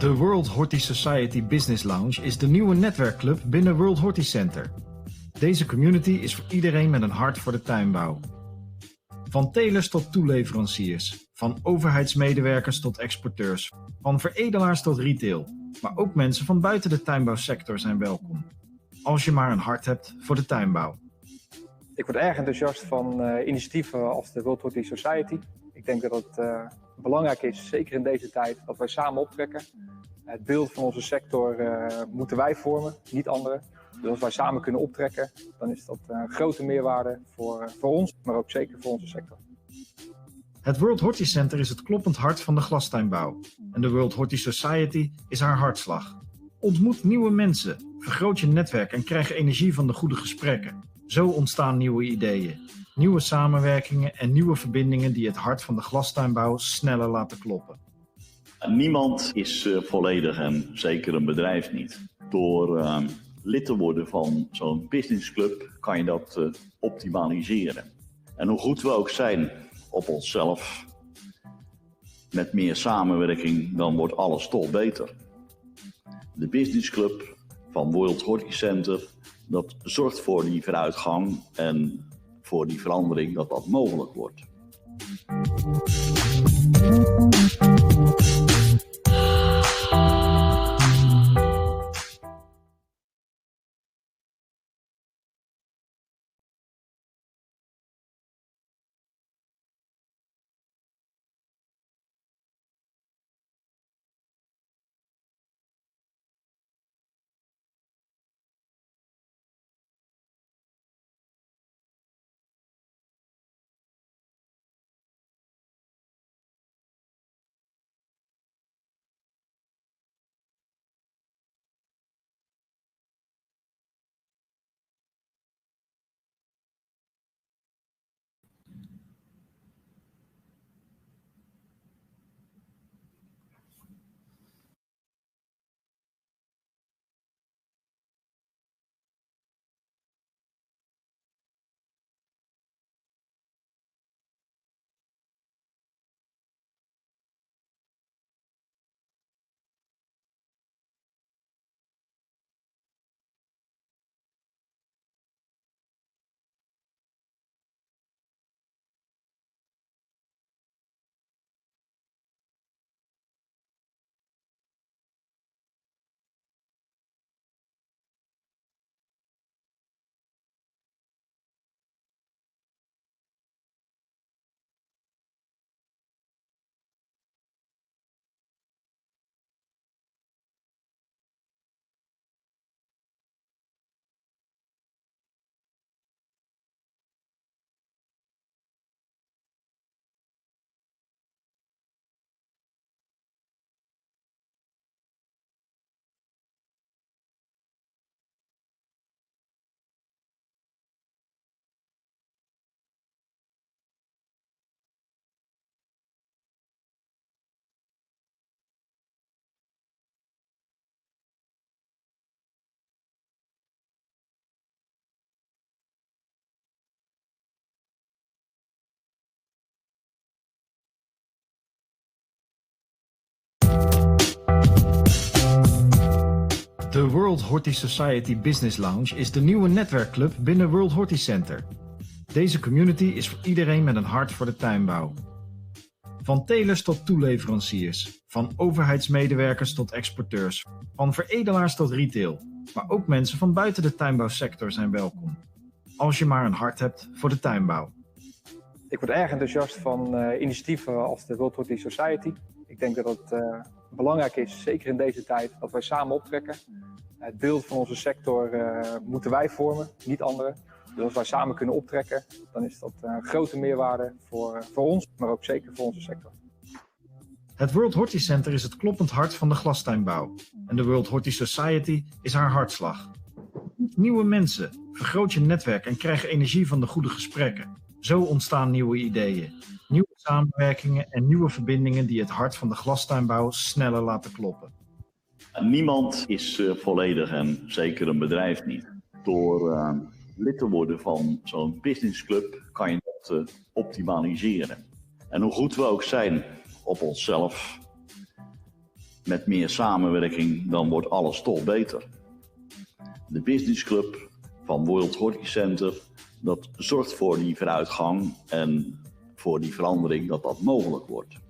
De World Horti Society Business Lounge is de nieuwe netwerkclub binnen World Horti Center. Deze community is voor iedereen met een hart voor de tuinbouw. Van telers tot toeleveranciers, van overheidsmedewerkers tot exporteurs, van veredelaars tot retail. Maar ook mensen van buiten de tuinbouwsector zijn welkom. Als je maar een hart hebt voor de tuinbouw. Ik word erg enthousiast van initiatieven als de World Horti Society. Ik denk dat het belangrijk is, zeker in deze tijd, dat wij samen optrekken. Het beeld van onze sector moeten wij vormen, niet anderen. Dus als wij samen kunnen optrekken, dan is dat een grote meerwaarde voor ons, maar ook zeker voor onze sector. Het World Horti Center is het kloppend hart van de glastuinbouw. En de World Horti Society is haar hartslag. Ontmoet nieuwe mensen, vergroot je netwerk en krijg energie van de goede gesprekken. Zo ontstaan nieuwe ideeën, nieuwe samenwerkingen en nieuwe verbindingen die het hart van de glastuinbouw sneller laten kloppen. Niemand is volledig en zeker een bedrijf niet. Door lid te worden van zo'n businessclub kan je dat optimaliseren. En hoe goed we ook zijn op onszelf, met meer samenwerking, dan wordt alles toch beter. De businessclub van World Horti Center, dat zorgt voor die vooruitgang en voor die verandering dat dat mogelijk wordt. De World Horti Society Business Lounge is de nieuwe netwerkclub binnen World Horti Center. Deze community is voor iedereen met een hart voor de tuinbouw. Van telers tot toeleveranciers, van overheidsmedewerkers tot exporteurs, van veredelaars tot retail. Maar ook mensen van buiten de tuinbouwsector zijn welkom. Als je maar een hart hebt voor de tuinbouw. Ik word erg enthousiast van initiatieven als de World Horti Society. Ik denk dat het belangrijk is, zeker in deze tijd, dat wij samen optrekken. Het beeld van onze sector moeten wij vormen, niet anderen. Dus als wij samen kunnen optrekken, dan is dat een grote meerwaarde voor ons, maar ook zeker voor onze sector. Het World Horti Center is het kloppend hart van de glastuinbouw. En de World Horti Society is haar hartslag. Nieuwe mensen, vergroot je netwerk en krijg energie van de goede gesprekken. Zo ontstaan nieuwe ideeën, nieuwe samenwerkingen en nieuwe verbindingen die het hart van de glastuinbouw sneller laten kloppen. Niemand is volledig en zeker een bedrijf niet. Door lid te worden van zo'n businessclub kan je dat optimaliseren. En hoe goed we ook zijn op onszelf, Met meer samenwerking dan wordt alles toch beter. De Business Club van World Horti Center, dat zorgt voor die vooruitgang en voor die verandering dat dat mogelijk wordt.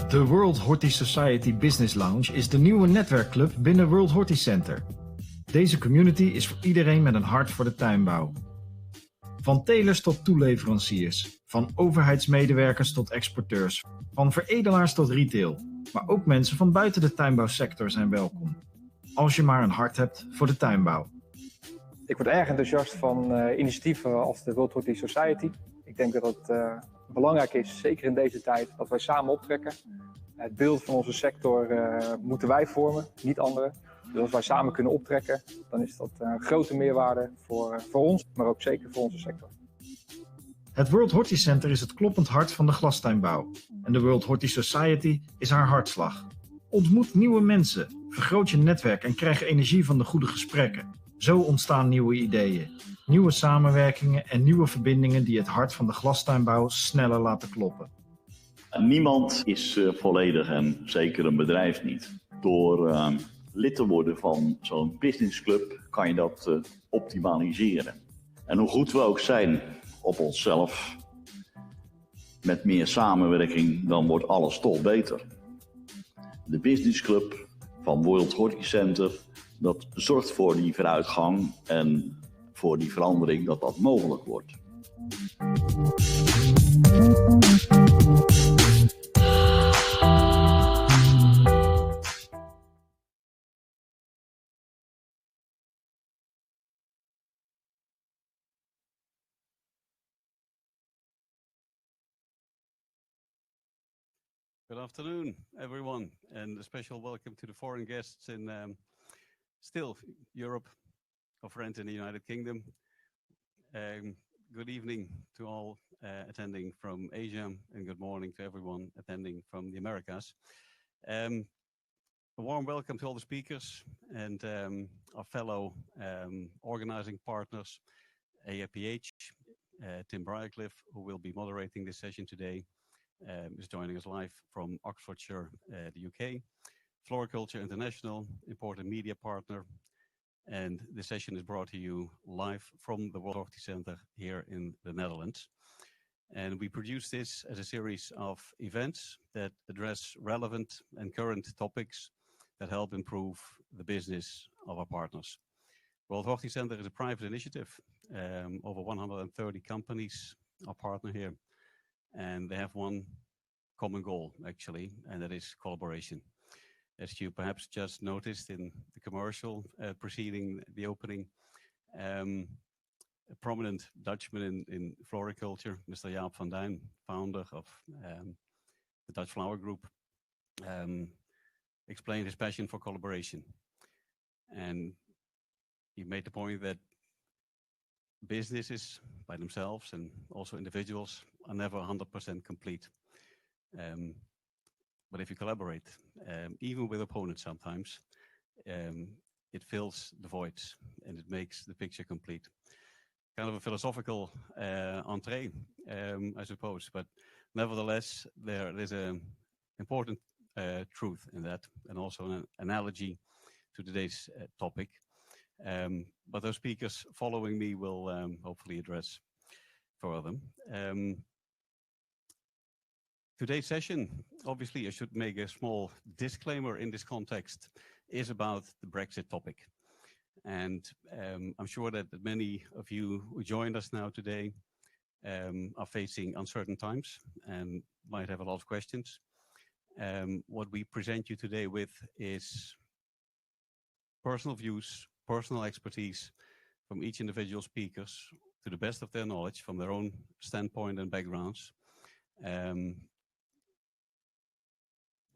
De World Horti Society Business Lounge is de nieuwe netwerkclub binnen World Horti Center. Deze community is voor iedereen met een hart voor de tuinbouw. Van telers tot toeleveranciers, van overheidsmedewerkers tot exporteurs, van veredelaars tot retail. Maar ook mensen van buiten de tuinbouwsector zijn welkom. Als je maar een hart hebt voor de tuinbouw. Ik word erg enthousiast van initiatieven als de World Horti Society. Ik denk dat het belangrijk is, zeker in deze tijd, dat wij samen optrekken. Het beeld van onze sector moeten wij vormen, niet anderen. Dus als wij samen kunnen optrekken, dan is dat een grote meerwaarde voor ons, maar ook zeker voor onze sector. Het World Horti Center is het kloppend hart van de glastuinbouw. En de World Horti Society is haar hartslag. Ontmoet nieuwe mensen, vergroot je netwerk en krijg energie van de goede gesprekken. Zo ontstaan nieuwe ideeën, nieuwe samenwerkingen en nieuwe verbindingen die het hart van de glastuinbouw sneller laten kloppen. Niemand is volledig en zeker een bedrijf niet. Door lid te worden van zo'n businessclub kan je dat optimaliseren. En hoe goed we ook zijn op onszelf, met meer samenwerking dan wordt alles toch beter. De Business Club van World Horti Center, dat zorgt voor die vooruitgang en voor die verandering dat dat mogelijk wordt. Good afternoon, everyone, and a special welcome to the foreign guests in still Europe, our friends in the United Kingdom. Good evening to all attending from Asia, and good morning to everyone attending from the Americas. A warm welcome to all the speakers and our fellow organizing partners, AIPH, Tim Briarcliffe, who will be moderating this session today. Is joining us live from Oxfordshire, the UK. Floriculture International, important media partner. And this session is brought to you live from the World Horticenter here in the Netherlands. And we produce this as a series of events that address relevant and current topics that help improve the business of our partners. World Horticenter is a private initiative. Over 130 companies are partner here. And they have one common goal, actually, and that is collaboration. As you perhaps just noticed in the commercial preceding the opening, a prominent Dutchman in floriculture, Mr. Jaap van Duin, founder of the Dutch Flower Group, explained his passion for collaboration. And he made the point that businesses by themselves and also individuals are never 100% complete. But if you collaborate, even with opponents sometimes, it fills the voids and it makes the picture complete. Kind of a philosophical entree, I suppose, but nevertheless, there is an important truth in that, and also an analogy to today's topic. But those speakers following me will hopefully address further. Today's session, obviously, I should make a small disclaimer in this context, is about the Brexit topic. And I'm sure that many of you who joined us now today are facing uncertain times and might have a lot of questions. What we present you today with is personal views, personal expertise from each individual speakers to the best of their knowledge from their own standpoint and backgrounds.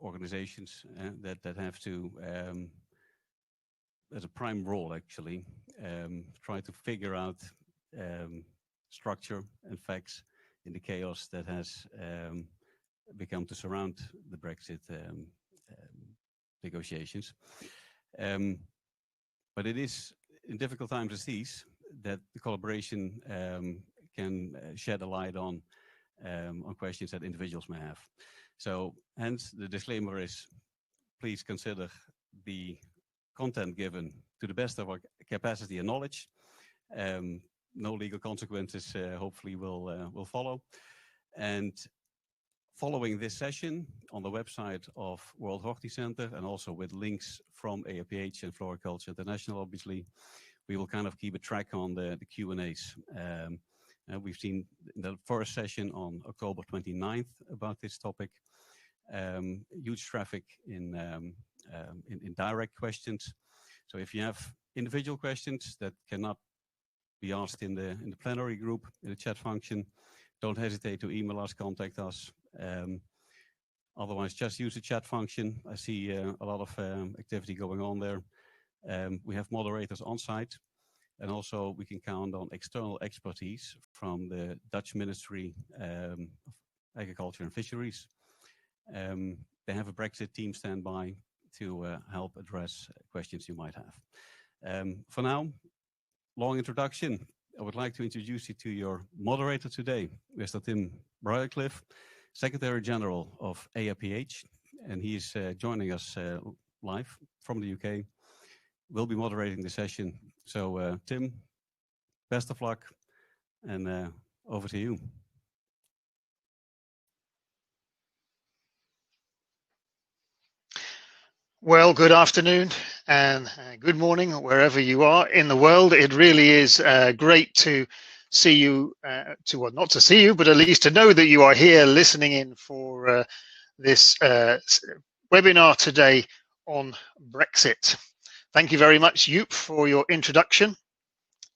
Organizations that have to, as a prime role actually, try to figure out structure and facts in the chaos that has become to surround the Brexit negotiations. But it is in difficult times as these that the collaboration can shed a light on questions that individuals may have. So hence the disclaimer is, please consider the content given to the best of our capacity and knowledge. No legal consequences hopefully will follow. And following this session on the website of World Horticenter and also with links from AIPH and Floriculture International, obviously, we will kind of keep a track on the Q&As. We've seen the first session on October 29th about this topic. Huge traffic in direct questions. So if you have individual questions that cannot be asked in the plenary group, in the chat function, don't hesitate to email us, contact us. Otherwise, just use the chat function. I see a lot of activity going on there. We have moderators on site, and also we can count on external expertise from the Dutch Ministry of Agriculture and Fisheries. They have a Brexit team standby to help address questions you might have. For now, long introduction. I would like to introduce you to your moderator today, Mr. Tim Bruycliffe, Secretary General of AIPH, and he is joining us live from the UK. We'll be moderating the session. So, Tim, best of luck, and over to you. Well, good afternoon and good morning, wherever you are in the world. It really is great to see you, well, not to see you, but at least to know that you are here listening in for this webinar today on Brexit. Thank you very much, Joep, for your introduction.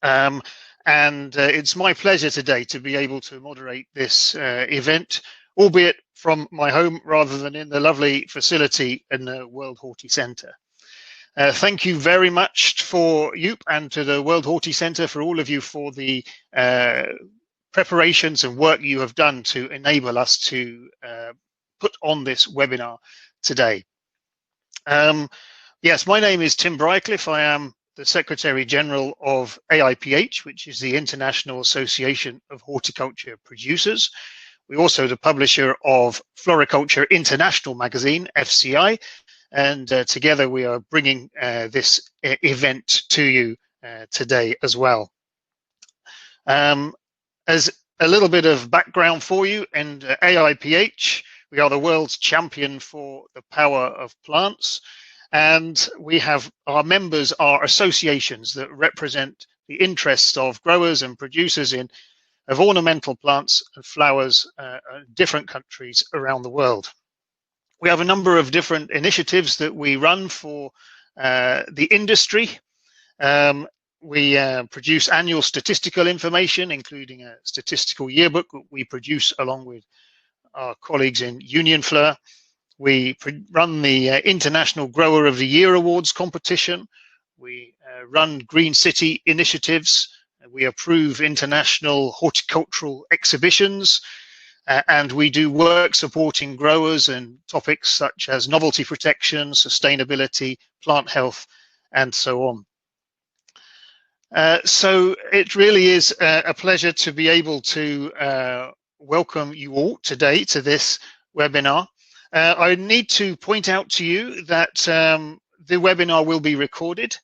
And it's my pleasure today to be able to moderate this event, albeit from my home rather than in the lovely facility in the World Horticenter. Thank you very much for Joep and to the World Horticenter, for all of you, for the preparations and work you have done to enable us to put on this webinar today. Yes, my name is Tim Bruycliffe. I am the Secretary General of AIPH, which is the International Association of Horticulture Producers. We're also the publisher of Floriculture International magazine, FCI, and together we are bringing this event to you today as well. As a little bit of background for you, and AIPH, we are the world's champion for the power of plants, and we have our members are associations that represent the interests of growers and producers of ornamental plants and flowers in different countries around the world. We have a number of different initiatives that we run for the industry. We produce annual statistical information, including a statistical yearbook that we produce along with our colleagues in Union Fleur. We run the International Grower of the Year Awards competition. We run Green City initiatives. We approve international horticultural exhibitions. And we do work supporting growers in topics such as novelty protection, sustainability, plant health, and so on. So it really is a pleasure to be able to welcome you all today to this webinar. I need to point out to you that the webinar will be recorded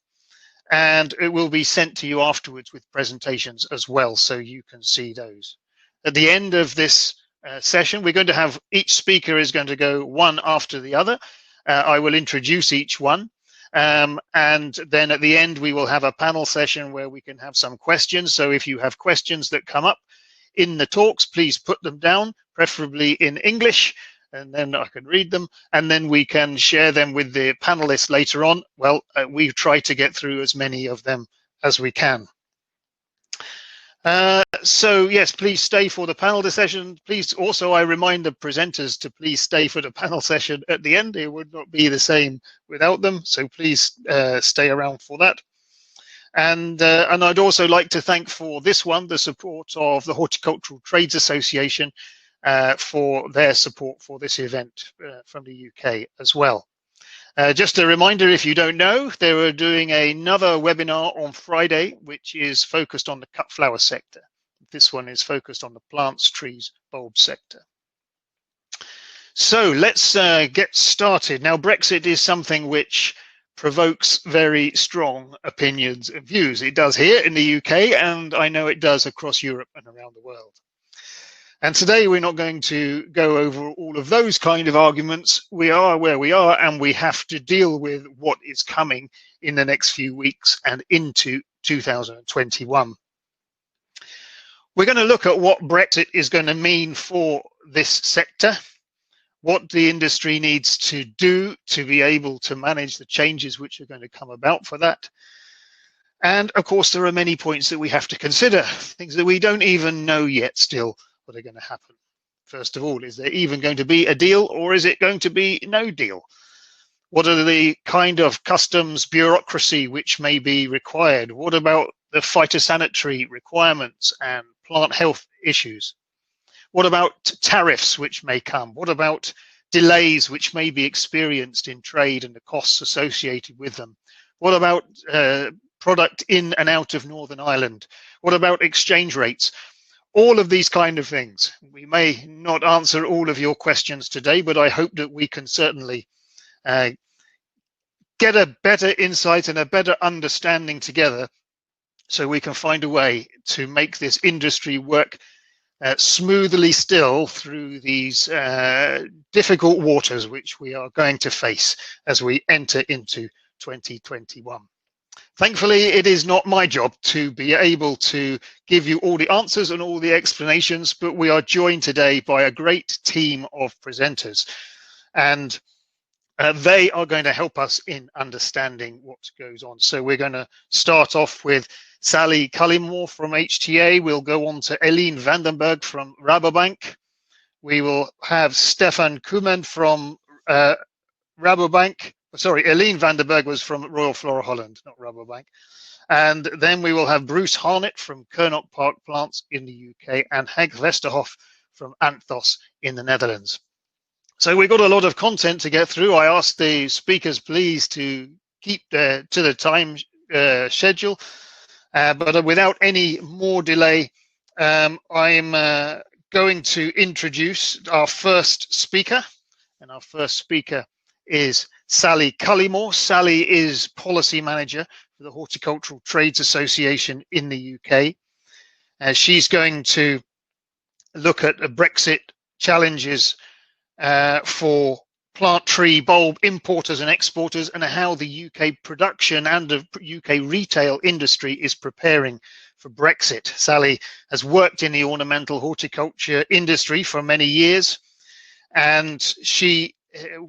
and it will be sent to you afterwards with presentations as well, so you can see those. At the end of this session, we're going to have each speaker is going to go one after the other. I will introduce each one. And then at the end, we will have a panel session where we can have some questions. So if you have questions that come up in the talks, please put them down, preferably in English, and then I can read them, and then we can share them with the panelists later on. Well, we try to get through as many of them as we can. So yes, please stay for the panel session. Please also, I remind the presenters to please stay for the panel session at the end. It would not be the same without them. So please stay around for that. And I'd also like to thank for this one, the support of the Horticultural Trades Association for their support for this event from the UK as well. Just a reminder, if you don't know, they were doing another webinar on Friday, which is focused on the cut flower sector. This one is focused on the plants, trees, bulbs sector. So let's get started. Now, Brexit is something which provokes very strong opinions and views. It does here in the UK, and I know it does across Europe and around the world. And today we're not going to go over all of those kind of arguments. We are where we are, and we have to deal with what is coming in the next few weeks and into 2021. We're going to look at what Brexit is going to mean for this sector, what the industry needs to do to be able to manage the changes which are going to come about for that. And of course, there are many points that we have to consider, things that we don't even know yet still what are going to happen. First of all, is there even going to be a deal, or is it going to be no deal? What are the kind of customs bureaucracy which may be required? What about the phytosanitary requirements and plant health issues? What about tariffs which may come? What about delays which may be experienced in trade and the costs associated with them? What about product in and out of Northern Ireland? What about exchange rates? All of these kind of things. We may not answer all of your questions today, but I hope that we can certainly get a better insight and a better understanding together, so we can find a way to make this industry work smoothly still through these difficult waters which we are going to face as we enter into 2021. Thankfully, it is not my job to be able to give you all the answers and all the explanations, but we are joined today by a great team of presenters, and they are going to help us in understanding what goes on. So we're going to start off with Sally Cullimore from HTA. We'll go on to Eline Vandenberg from Rabobank. We will have Stefan Koeman from Rabobank. Sorry, Eline Vandenberg was from Royal Flora Holland, not Rabobank. And then we will have Bruce Harnett from Kernot Park Plants in the UK and Henk Westerhof from Anthos in the Netherlands. So we've got a lot of content to get through. I asked the speakers please to keep to the time schedule, but without any more delay, I'm going to introduce our first speaker, and our first speaker is Sally Cullymore. Sally is Policy Manager for the Horticultural Trades Association in the UK. She's going to look at the Brexit challenges for plant tree bulb importers and exporters, and how the UK production and the UK retail industry is preparing for Brexit. Sally has worked in the ornamental horticulture industry for many years, and she,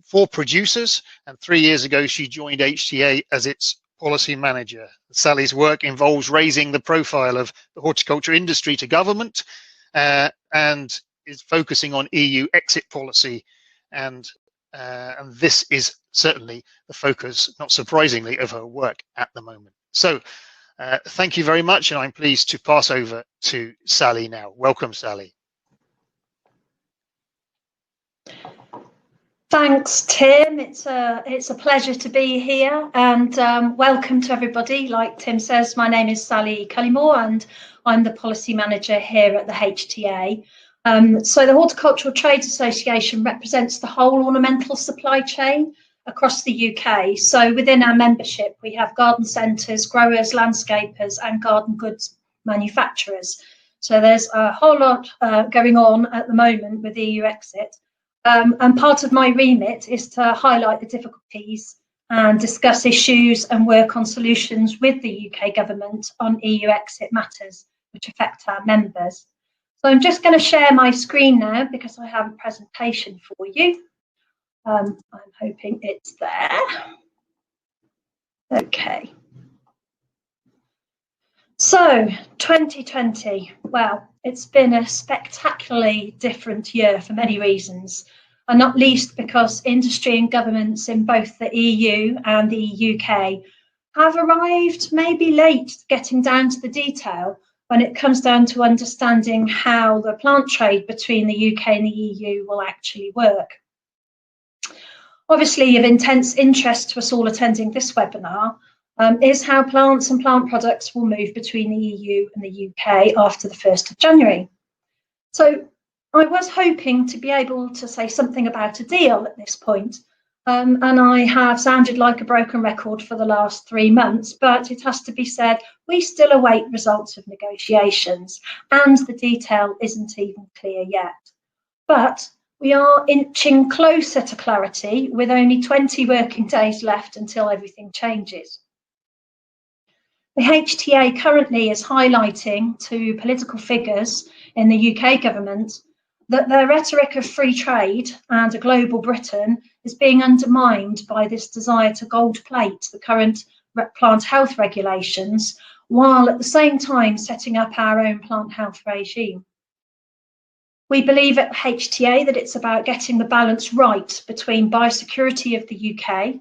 for producers, and 3 years ago she joined HTA as its policy manager. Sally's work involves raising the profile of the horticulture industry to government, and is focusing on EU exit policy, and this is certainly the focus, not surprisingly, of her work at the moment. So thank you very much, and I'm pleased to pass over to Sally now. Welcome, Sally. Thanks, Tim. It's a pleasure to be here, and welcome to everybody. Like Tim says, my name is Sally Cullymore, and I'm the policy manager here at the HTA. So the Horticultural Trades Association represents the whole ornamental supply chain across the UK. So within our membership, we have garden centres, growers, landscapers, and garden goods manufacturers. So there's a whole lot going on at the moment with EU exit. And part of my remit is to highlight the difficulties and discuss issues and work on solutions with the UK government on EU exit matters which affect our members. So I'm just going to share my screen now because I have a presentation for you. I'm hoping it's there. Okay. So 2020, well, it's been a spectacularly different year for many reasons, and not least because industry and governments in both the EU and the UK have arrived maybe late getting down to the detail when it comes down to understanding how the plant trade between the UK and the EU will actually work. Obviously, of intense interest to us all attending this webinar is how plants and plant products will move between the EU and the UK after the 1st of January. So I was hoping to be able to say something about a deal at this point, and I have sounded like a broken record for the last 3 months, but it has to be said, we still await results of negotiations, and the detail isn't even clear yet. But we are inching closer to clarity, with only 20 working days left until everything changes. The HTA currently is highlighting to political figures in the UK government that their rhetoric of free trade and a global Britain is being undermined by this desire to gold plate the current plant health regulations, while at the same time setting up our own plant health regime. We believe at HTA that it's about getting the balance right between biosecurity of the UK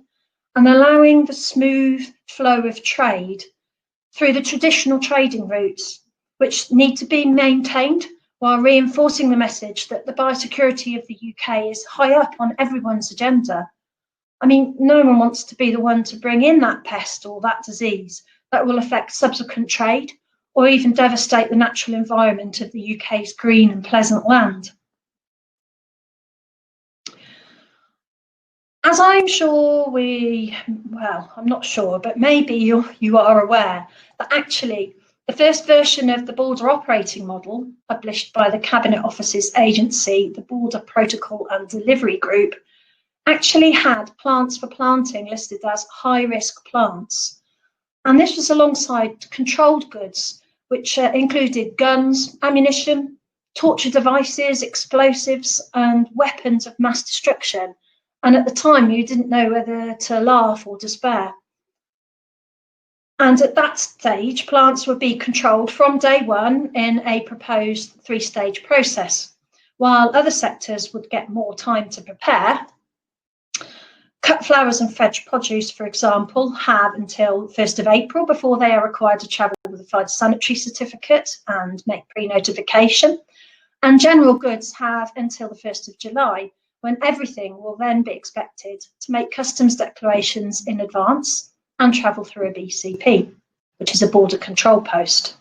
and allowing the smooth flow of trade through the traditional trading routes, which need to be maintained while reinforcing the message that the biosecurity of the UK is high up on everyone's agenda. I mean, no one wants to be the one to bring in that pest or that disease that will affect subsequent trade or even devastate the natural environment of the UK's green and pleasant land. As I'm sure I'm not sure, but maybe you are aware that actually the first version of the border operating model, published by the Cabinet Office's agency, the Border Protocol and Delivery Group, actually had plants for planting listed as high-risk plants. And this was alongside controlled goods, which included guns, ammunition, torture devices, explosives, and weapons of mass destruction. And at the time, you didn't know whether to laugh or despair. And at that stage, plants would be controlled from day one in a proposed 3-stage process, while other sectors would get more time to prepare. Cut flowers and veg produce, for example, have until 1st of April before they are required to travel with a phytosanitary certificate and make pre-notification. And general goods have until the 1st of July, when everything will then be expected to make customs declarations in advance and travel through a BCP, which is a border control post.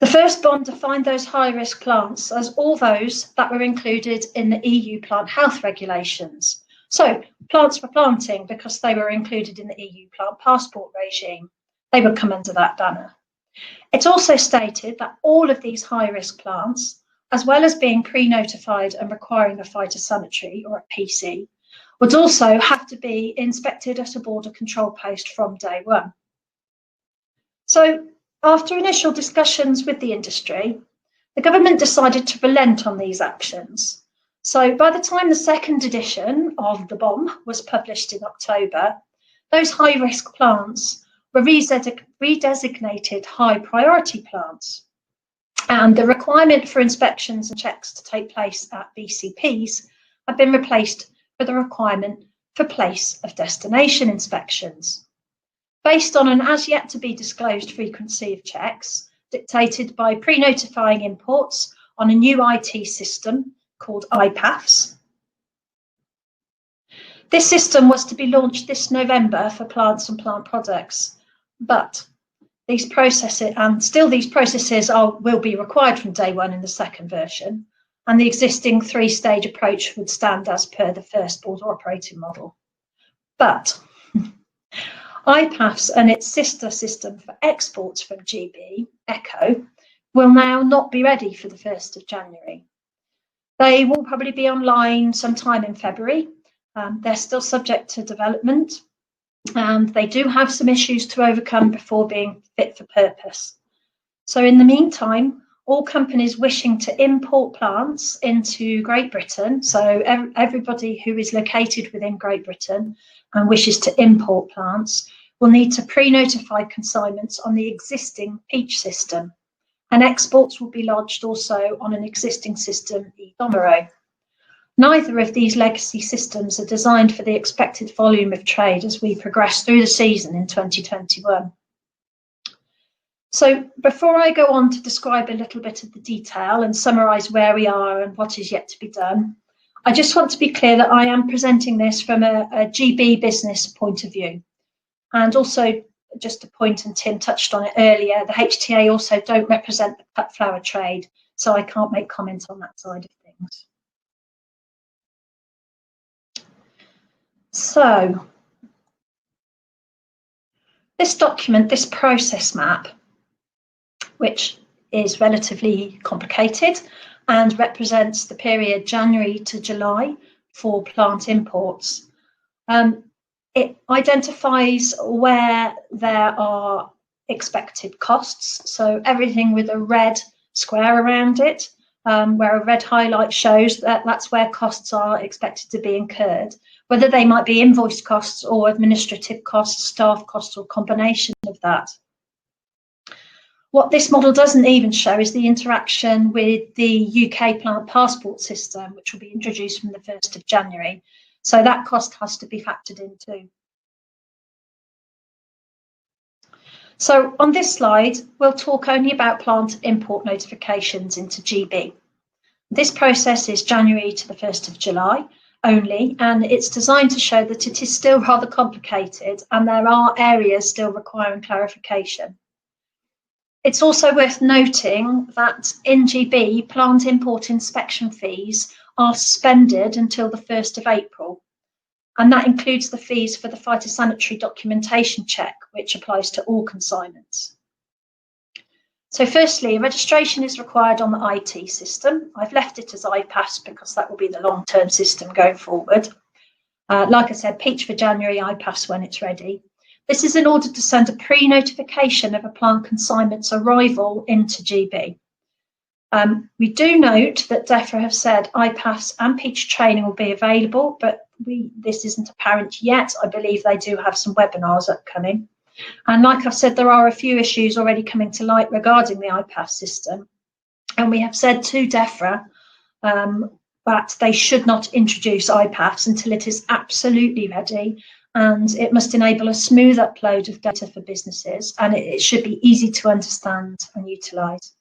The first bond defined those high-risk plants as all those that were included in the EU plant health regulations. So plants for planting, because they were included in the EU plant passport regime, they would come under that banner. It also stated that all of these high-risk plants, as well as being pre-notified and requiring a phytosanitary or a PC, would also have to be inspected at a border control post from day one. So after initial discussions with the industry, the government decided to relent on these actions. So by the time the second edition of the BOM was published in October, those high-risk plants were redesignated high priority plants. And the requirement for inspections and checks to take place at BCPs have been replaced with a requirement for place of destination inspections, based on an as yet to be disclosed frequency of checks dictated by pre-notifying imports on a new IT system called IPAFS. This system was to be launched this November for plants and plant products, but these processes will be required from day one in the second version, and the existing three-stage approach would stand as per the first border operating model. But IPAFS and its sister system for exports from GB, ECHO, will now not be ready for the 1st of January. They will probably be online sometime in February. They're still subject to development, and they do have some issues to overcome before being fit for purpose. So in the meantime, all companies wishing to import plants into Great Britain, so everybody who is located within Great Britain and wishes to import plants, will need to pre-notify consignments on the existing Peach system, and exports will be lodged also on an existing system, eDomero. Neither of these legacy systems are designed for the expected volume of trade as we progress through the season in 2021. So before I go on to describe a little bit of the detail and summarise where we are and what is yet to be done, I just want to be clear that I am presenting this from a GB business point of view. And also, just a point, and Tim touched on it earlier, the HTA also don't represent the cut flower trade, so I can't make comments on that side of things. So this document, this process map, which is relatively complicated and represents the period January to July for plant imports, it identifies where there are expected costs, so everything with a red square around it, where a red highlight shows that that's where costs are expected to be incurred, whether they might be invoice costs or administrative costs, staff costs, or combination of that. What this model doesn't even show is the interaction with the UK plant passport system, which will be introduced from the 1st of January. So that cost has to be factored in too. So on this slide, we'll talk only about plant import notifications into GB. This process is January to the 1st of July only, and it's designed to show that it is still rather complicated and there are areas still requiring clarification. It's also worth noting that in GB, plant import inspection fees are suspended until the 1st of April. And that includes the fees for the phytosanitary documentation check, which applies to all consignments. So firstly, registration is required on the IT system. I've left it as IPAFS because that will be the long-term system going forward. Like I said, Peach for January, IPAFS when it's ready. This is in order to send a pre-notification of a plant consignment's arrival into GB. We do note that DEFRA have said IPAFS and Peach training will be available, but this isn't apparent yet. I believe they do have some webinars upcoming. And like I've said, there are a few issues already coming to light regarding the IPAFS system. And we have said to DEFRA that they should not introduce IPAFS until it is absolutely ready, and it must enable a smooth upload of data for businesses, and it should be easy to understand and utilise.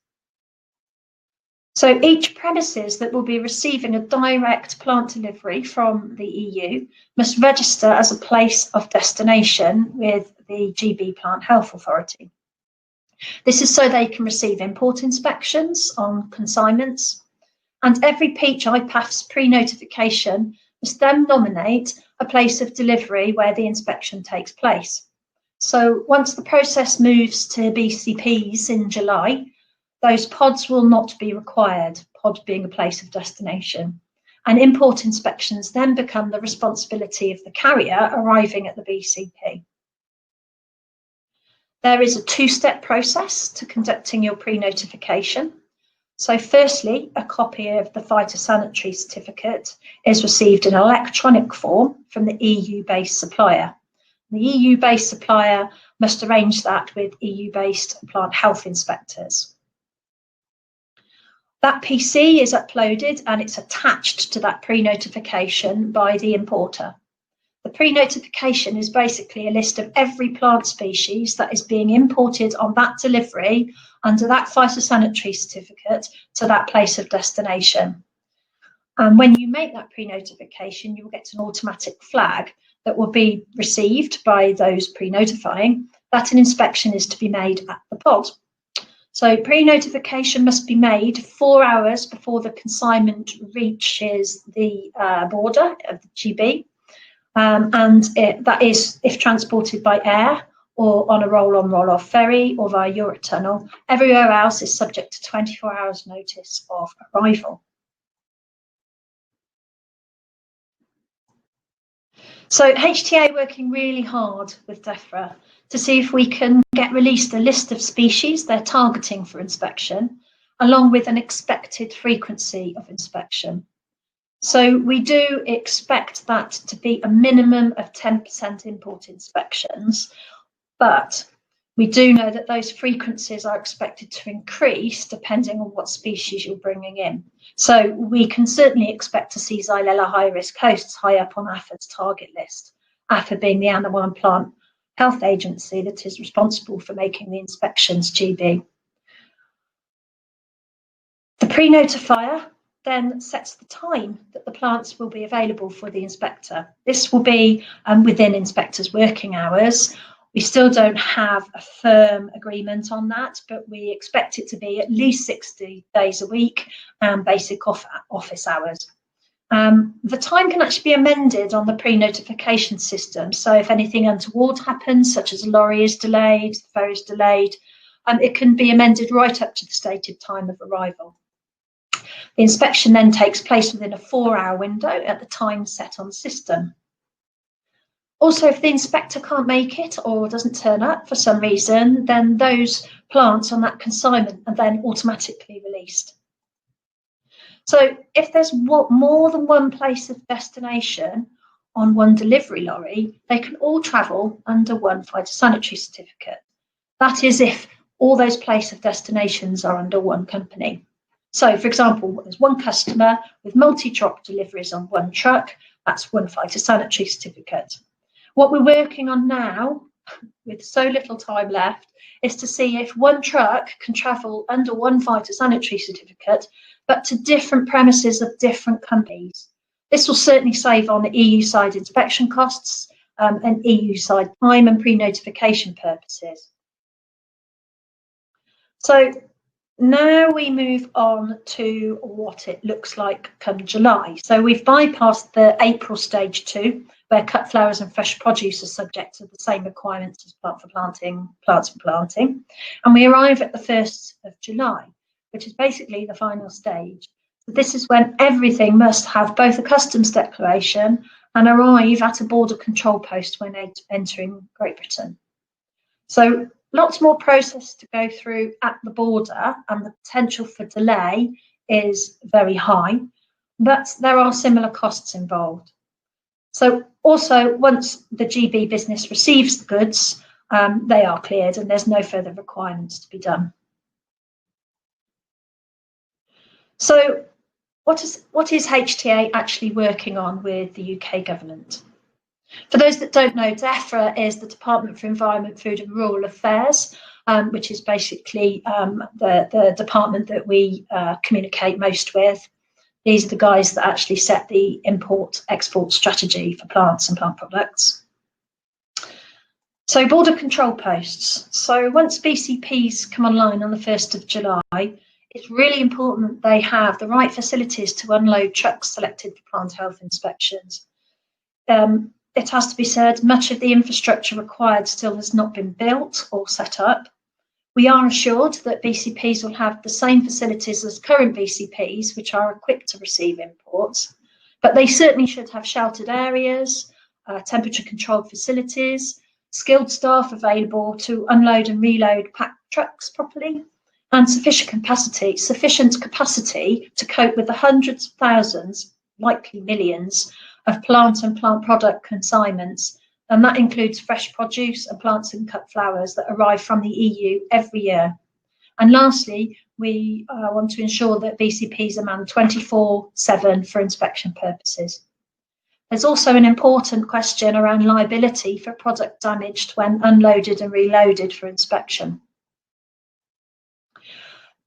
So each premises that will be receiving a direct plant delivery from the EU must register as a place of destination with the GB Plant Health Authority. This is so they can receive import inspections on consignments, and every Peach IPAF's pre-notification must then nominate a place of delivery where the inspection takes place. So once the process moves to BCPs in July, those pods will not be required, pod being a place of destination. And import inspections then become the responsibility of the carrier arriving at the BCP. There is a two-step process to conducting your pre-notification. So firstly, a copy of the phytosanitary certificate is received in electronic form from the EU-based supplier. The EU-based supplier must arrange that with EU-based plant health inspectors. That PC is uploaded and it's attached to that pre-notification by the importer. The pre-notification is basically a list of every plant species that is being imported on that delivery under that phytosanitary certificate to that place of destination. And when you make that pre-notification, you will get an automatic flag that will be received by those pre-notifying that an inspection is to be made at the pod. So pre-notification must be made 4 hours before the consignment reaches the border of the GB. That is if transported by air or on a roll-on, roll-off ferry or via Eurotunnel. Everywhere else is subject to 24 hours notice of arrival. So HTA working really hard with DEFRA to see if we can get released a list of species they're targeting for inspection, along with an expected frequency of inspection. So we do expect that to be a minimum of 10% import inspections, but we do know that those frequencies are expected to increase depending on what species you're bringing in. So we can certainly expect to see Xylella high-risk hosts high up on AFA's target list, AFA being the Animal and Plant Health Agency that is responsible for making the inspections GB. The pre-notifier then sets the time that the plants will be available for the inspector. This will be within inspectors' working hours. We still don't have a firm agreement on that, but we expect it to be at least 60 days a week and basic office hours. The time can actually be amended on the pre-notification system. So if anything untoward happens, such as a lorry is delayed, the ferry is delayed, it can be amended right up to the stated time of arrival. The inspection then takes place within a 4-hour window at the time set on the system. Also, if the inspector can't make it or doesn't turn up for some reason, then those plants on that consignment are then automatically released. So if there's more than one place of destination on one delivery lorry, they can all travel under one phytosanitary certificate. That is if all those place of destinations are under one company. So, for example, there's one customer with multi-drop deliveries on one truck, that's one phytosanitary certificate. What we're working on now, with so little time left, is to see if one truck can travel under one phytosanitary certificate, but to different premises of different companies. This will certainly save on the EU side inspection costs and EU side time and pre-notification purposes. So now we move on to what it looks like come July. So we've bypassed the April stage 2, where cut flowers and fresh produce are subject to the same requirements as plants for planting. And we arrive at the 1st of July, which is basically the final stage. So this is when everything must have both a customs declaration and arrive at a border control post when entering Great Britain. So lots more process to go through at the border, and the potential for delay is very high, but there are similar costs involved. So also, once the GB business receives the goods, they are cleared and there's no further requirements to be done. So what is HTA actually working on with the UK government? For those that don't know, DEFRA is the Department for Environment, Food and Rural Affairs, which is basically the department that we communicate most with. These are the guys that actually set the import-export strategy for plants and plant products. So border control posts. So once BCPs come online on the 1st of July, it's really important that they have the right facilities to unload trucks selected for plant health inspections. It has to be said, much of the infrastructure required still has not been built or set up. We are assured that BCPs will have the same facilities as current BCPs, which are equipped to receive imports, but they certainly should have sheltered areas, temperature-controlled facilities, skilled staff available to unload and reload packed trucks properly, and sufficient capacity to cope with the hundreds of thousands, likely millions, of plant and plant product consignments, and that includes fresh produce and plants and cut flowers that arrive from the EU every year. And lastly, we want to ensure that BCPs are manned 24/7 for inspection purposes. There's also an important question around liability for product damaged when unloaded and reloaded for inspection.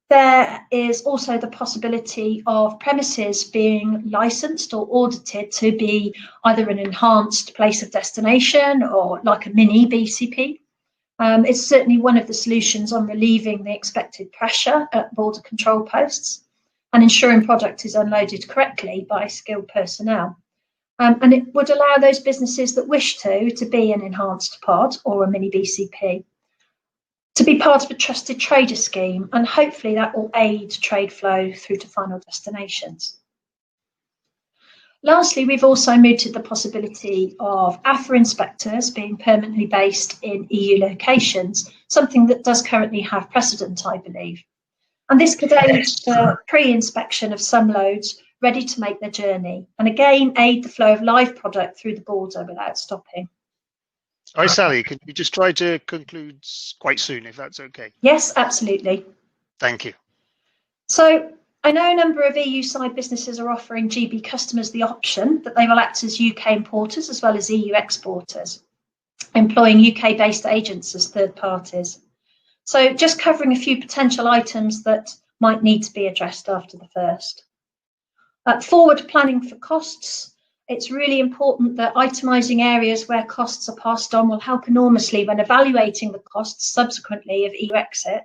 There is also the possibility of premises being licensed or audited to be either an enhanced place of destination or like a mini BCP. It's certainly one of the solutions on relieving the expected pressure at border control posts and ensuring product is unloaded correctly by skilled personnel. And it would allow those businesses that wish to be an enhanced pod or a mini BCP to be part of a trusted trader scheme, and hopefully that will aid trade flow through to final destinations. Lastly, we've also mooted the possibility of AFA inspectors being permanently based in EU locations, something that does currently have precedent, I believe. And this could aid the pre-inspection of some loads ready to make their journey, and again aid the flow of live product through the border without stopping. All right, Sally, can you just try to conclude quite soon, if that's okay? Yes, absolutely. Thank you. So I know a number of EU-side businesses are offering GB customers the option that they will act as UK importers as well as EU exporters, employing UK-based agents as third parties. So just covering a few potential items that might need to be addressed after the first. Forward planning for costs. It's really important that itemising areas where costs are passed on will help enormously when evaluating the costs subsequently of EU exit.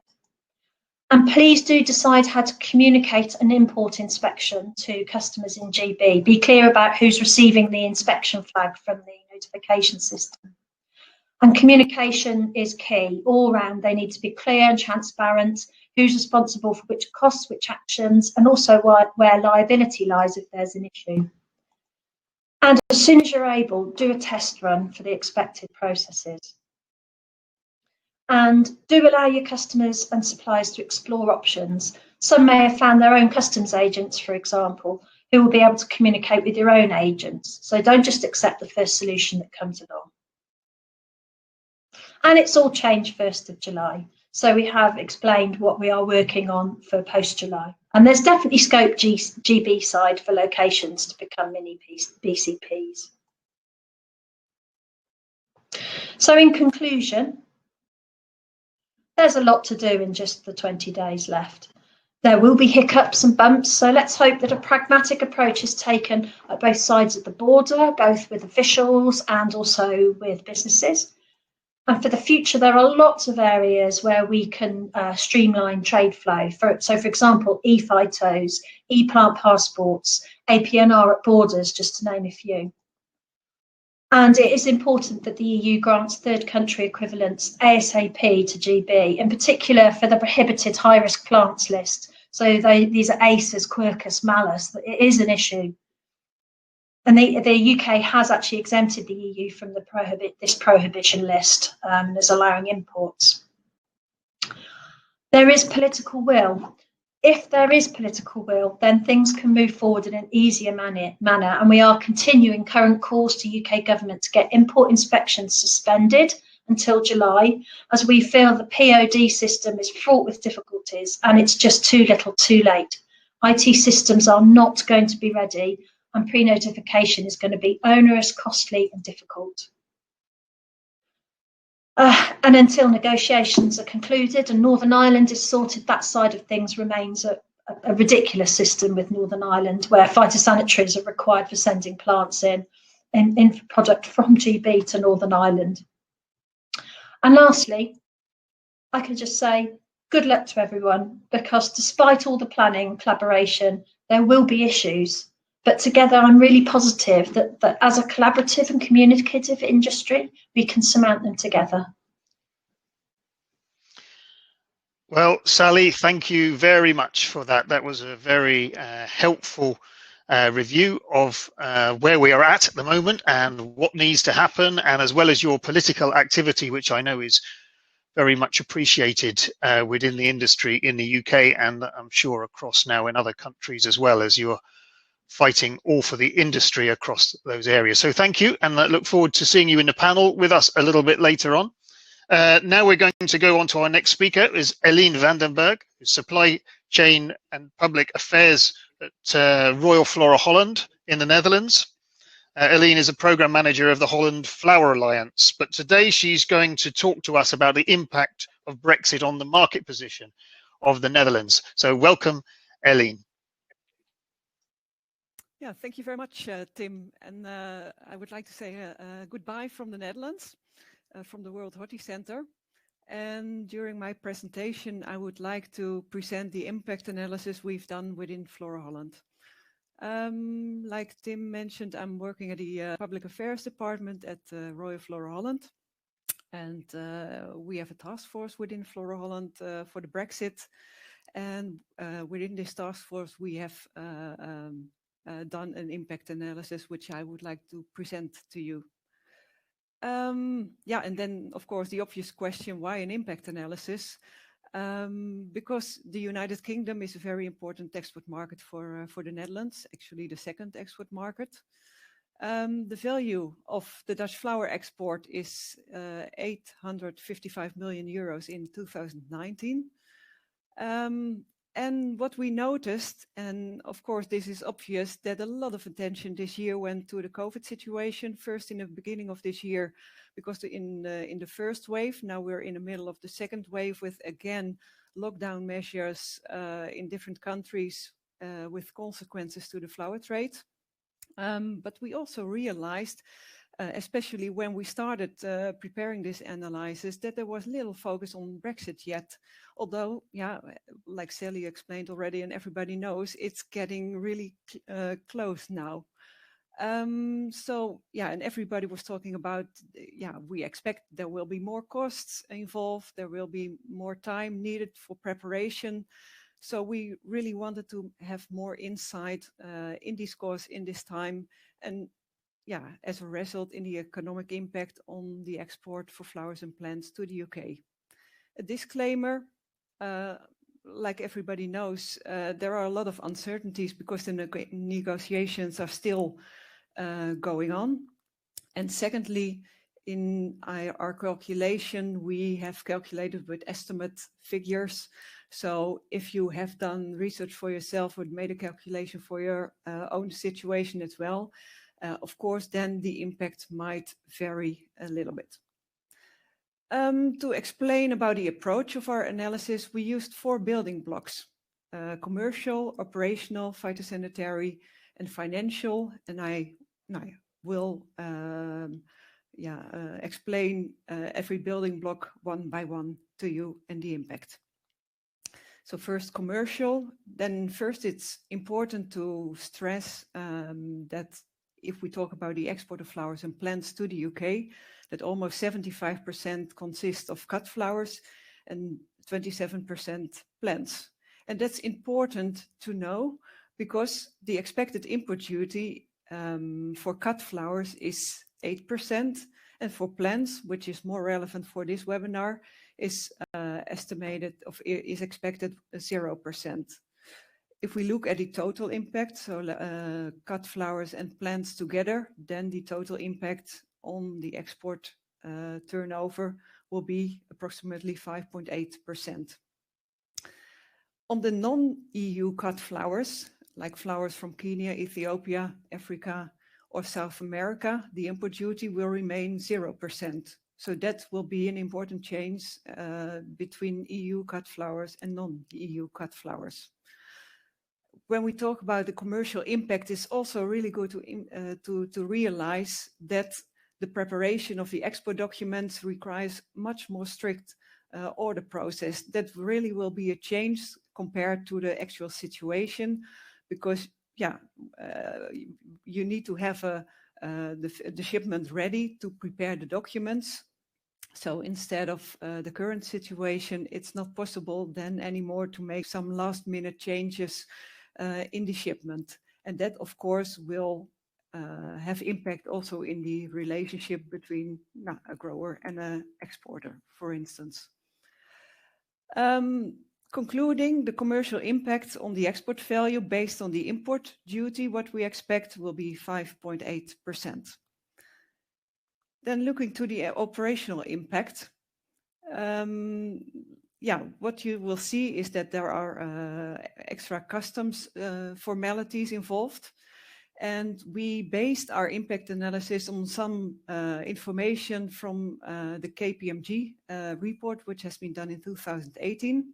And please do decide how to communicate an import inspection to customers in GB. Be clear about who's receiving the inspection flag from the notification system. And communication is key. All round, they need to be clear and transparent, who's responsible for which costs, which actions, and also where liability lies if there's an issue. And as soon as you're able, do a test run for the expected processes. And do allow your customers and suppliers to explore options. Some may have found their own customs agents, for example, who will be able to communicate with your own agents. So don't just accept the first solution that comes along. And it's all changed 1st of July. So we have explained what we are working on for post-July. And there's definitely scope GB side for locations to become mini BCPs. So in conclusion, there's a lot to do in just the 20 days left. There will be hiccups and bumps, so let's hope that a pragmatic approach is taken at both sides of the border, both with officials and also with businesses. And for the future, there are lots of areas where we can streamline trade flow. So, for example, e-phytos, e-plant passports, APNR at borders, just to name a few. And it is important that the EU grants third country equivalents ASAP to GB, in particular for the prohibited high-risk plants list. So these are ACEs, Quercus, Malus. It is an issue. And the UK has actually exempted the EU from this prohibition list as allowing imports. There is political will. If there is political will, then things can move forward in an easier manner, and we are continuing current calls to UK government to get import inspections suspended until July, as we feel the POD system is fraught with difficulties and it's just too little too late. IT systems are not going to be ready, and pre-notification is going to be onerous, costly and difficult. And until negotiations are concluded and Northern Ireland is sorted, that side of things remains a ridiculous system with Northern Ireland, where phytosanitaries are required for sending plants in product from GB to Northern Ireland. And lastly, I can just say good luck to everyone, because despite all the planning and collaboration, there will be issues. But together, I'm really positive that as a collaborative and communicative industry, we can surmount them together. Well, Sally, thank you very much for that. That was a very helpful review of where we are at the moment and what needs to happen, and as well as your political activity, which I know is very much appreciated within the industry in the UK, and I'm sure across now in other countries as well, as you're fighting all for the industry across those areas. So thank you, and I look forward to seeing you in the panel with us a little bit later on. Now we're going to go on to our next speaker, is Eline Vandenberg, who's Supply Chain and Public Affairs at Royal Flora Holland in the Netherlands. Eline is a program manager of the Holland Flower Alliance, but today she's going to talk to us about the impact of Brexit on the market position of the Netherlands. So welcome, Eline. Yeah, thank you very much, Tim. And I would like to say goodbye from the Netherlands, from the World Horti Center. And during my presentation, I would like to present the impact analysis we've done within Flora Holland. Like Tim mentioned, I'm working at the Public Affairs Department at Royal Flora Holland. And we have a task force within Flora Holland for the Brexit. And within this task force, we have done an impact analysis, which I would like to present to you. Yeah, and then, of course, the obvious question, why an impact analysis? Because the United Kingdom is a very important export market for the Netherlands, actually the second export market. The value of the Dutch flower export is 855 million euros in 2019. And what we noticed, and of course this is obvious, that a lot of attention this year went to the COVID situation, first in the beginning of this year, because in the first wave, now we're in the middle of the second wave with, again, lockdown measures in different countries with consequences to the flower trade. But we also realized, especially when we started preparing this analysis, that there was little focus on Brexit yet. Although, yeah, like Sally explained already, and everybody knows, it's getting really close now. So, yeah, and everybody was talking about, yeah, we expect there will be more costs involved, there will be more time needed for preparation. So we really wanted to have more insight in this course, in this time, and yeah, as a result, in the economic impact on the export for flowers and plants to the UK. A disclaimer, like everybody knows, there are a lot of uncertainties because the negotiations are still going on. And secondly, in our calculation, we have calculated with estimate figures. So if you have done research for yourself or made a calculation for your own situation as well, of course, then the impact might vary a little bit. To explain about the approach of our analysis, we used 4 building blocks: commercial, operational, phytosanitary, and financial. And I will explain every building block one by one to you and the impact. So first, commercial. Then first, it's important to stress that if we talk about the export of flowers and plants to the UK, that almost 75% consist of cut flowers and 27% plants. And that's important to know because the expected import duty for cut flowers is 8%, and for plants, which is more relevant for this webinar, is expected 0%. If we look at the total impact, so cut flowers and plants together, then the total impact on the export turnover will be approximately 5.8%. On the non-EU cut flowers, like flowers from Kenya, Ethiopia, Africa, or South America, the import duty will remain 0%. So that will be an important change between EU cut flowers and non-EU cut flowers. When we talk about the commercial impact, it's also really good to realize that the preparation of the export documents requires much more strict order process. That really will be a change compared to the actual situation, because you need to have the shipment ready to prepare the documents. So instead of the current situation, it's not possible then anymore to make some last minute changes in the shipment. And that, of course, will have impact also in the relationship between a grower and an exporter, for instance. Concluding, the commercial impact on the export value based on the import duty, what we expect will be 5.8%. Then looking to the operational impact, what you will see is that there are extra customs formalities involved. And we based our impact analysis on some information from the KPMG report, which has been done in 2018.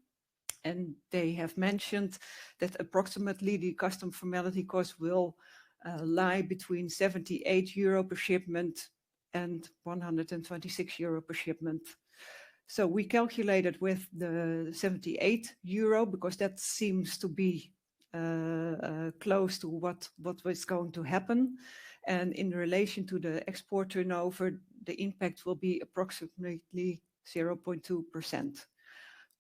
And they have mentioned that approximately the custom formality cost will lie between €78 per shipment and €126 per shipment. So we calculated with the €78 because that seems to be close to what was going to happen. And in relation to the export turnover, the impact will be approximately 0.2%.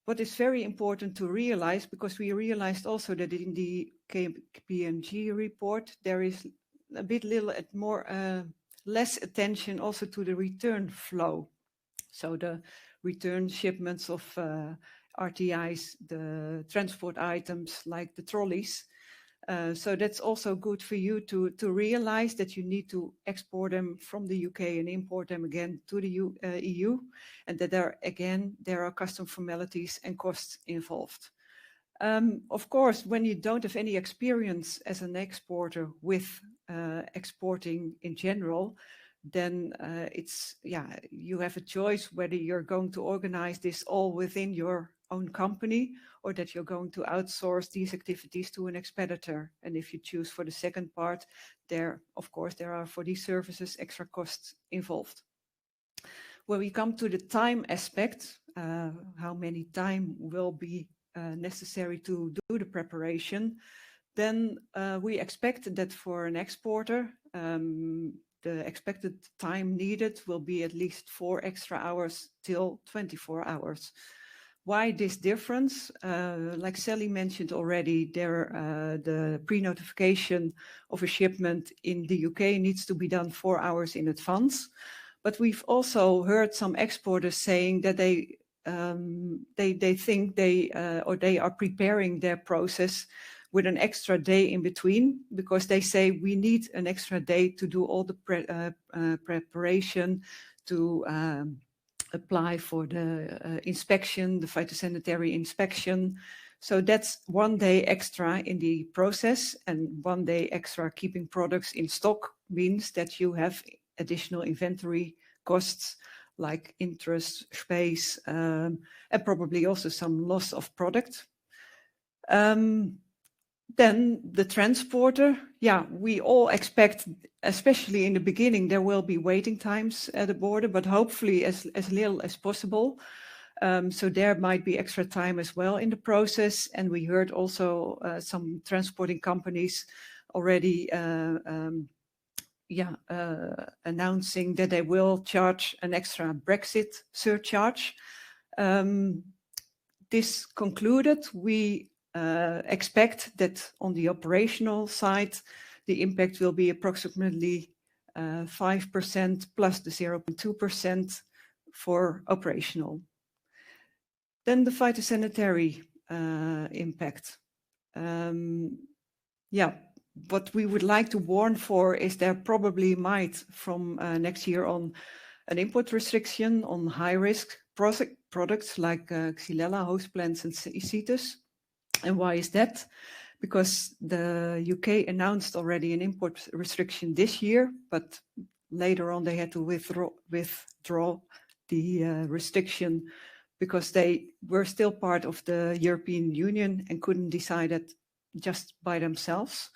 What is very important to realize, because we realized also that in the KPMG report, there is a bit less attention also to the return flow. So the return shipments of RTIs, the transport items like the trolleys. So that's also good for you to realize that you need to export them from the UK and import them again to the EU, and that there are custom formalities and costs involved. Of course, when you don't have any experience as an exporter with exporting in general, then you have a choice whether you're going to organize this all within your own company or that you're going to outsource these activities to an expeditor. And if you choose for the second part, there are for these services extra costs involved. When we come to the time aspect, how many time will be necessary to do the preparation, then we expect that for an exporter, the expected time needed will be at least 4 extra hours till 24 hours. Why this difference? Like Sally mentioned already, the pre-notification of a shipment in the UK needs to be done 4 hours in advance. But we've also heard some exporters saying that they think they are preparing their process with an extra day in between, because they say we need an extra day to do all the preparation, to apply for the inspection, the phytosanitary inspection. So that's 1 day extra in the process, and 1 day extra keeping products in stock means that you have additional inventory costs like interest, space, and probably also some loss of product. Then the transporter, we all expect, especially in the beginning, there will be waiting times at the border, but hopefully as little as possible. So there might be extra time as well in the process. And we heard also some transporting companies already announcing that they will charge an extra Brexit surcharge. This concluded, we expect that on the operational side, the impact will be approximately 5% plus the 0.2% for operational. Then the phytosanitary impact. What we would like to warn for is there probably might from next year on an import restriction on high-risk products like Xylella, host plants and Cetus. And why is that? Because the UK announced already an import restriction this year, but later on they had to withdraw the restriction because they were still part of the European Union and couldn't decide it just by themselves.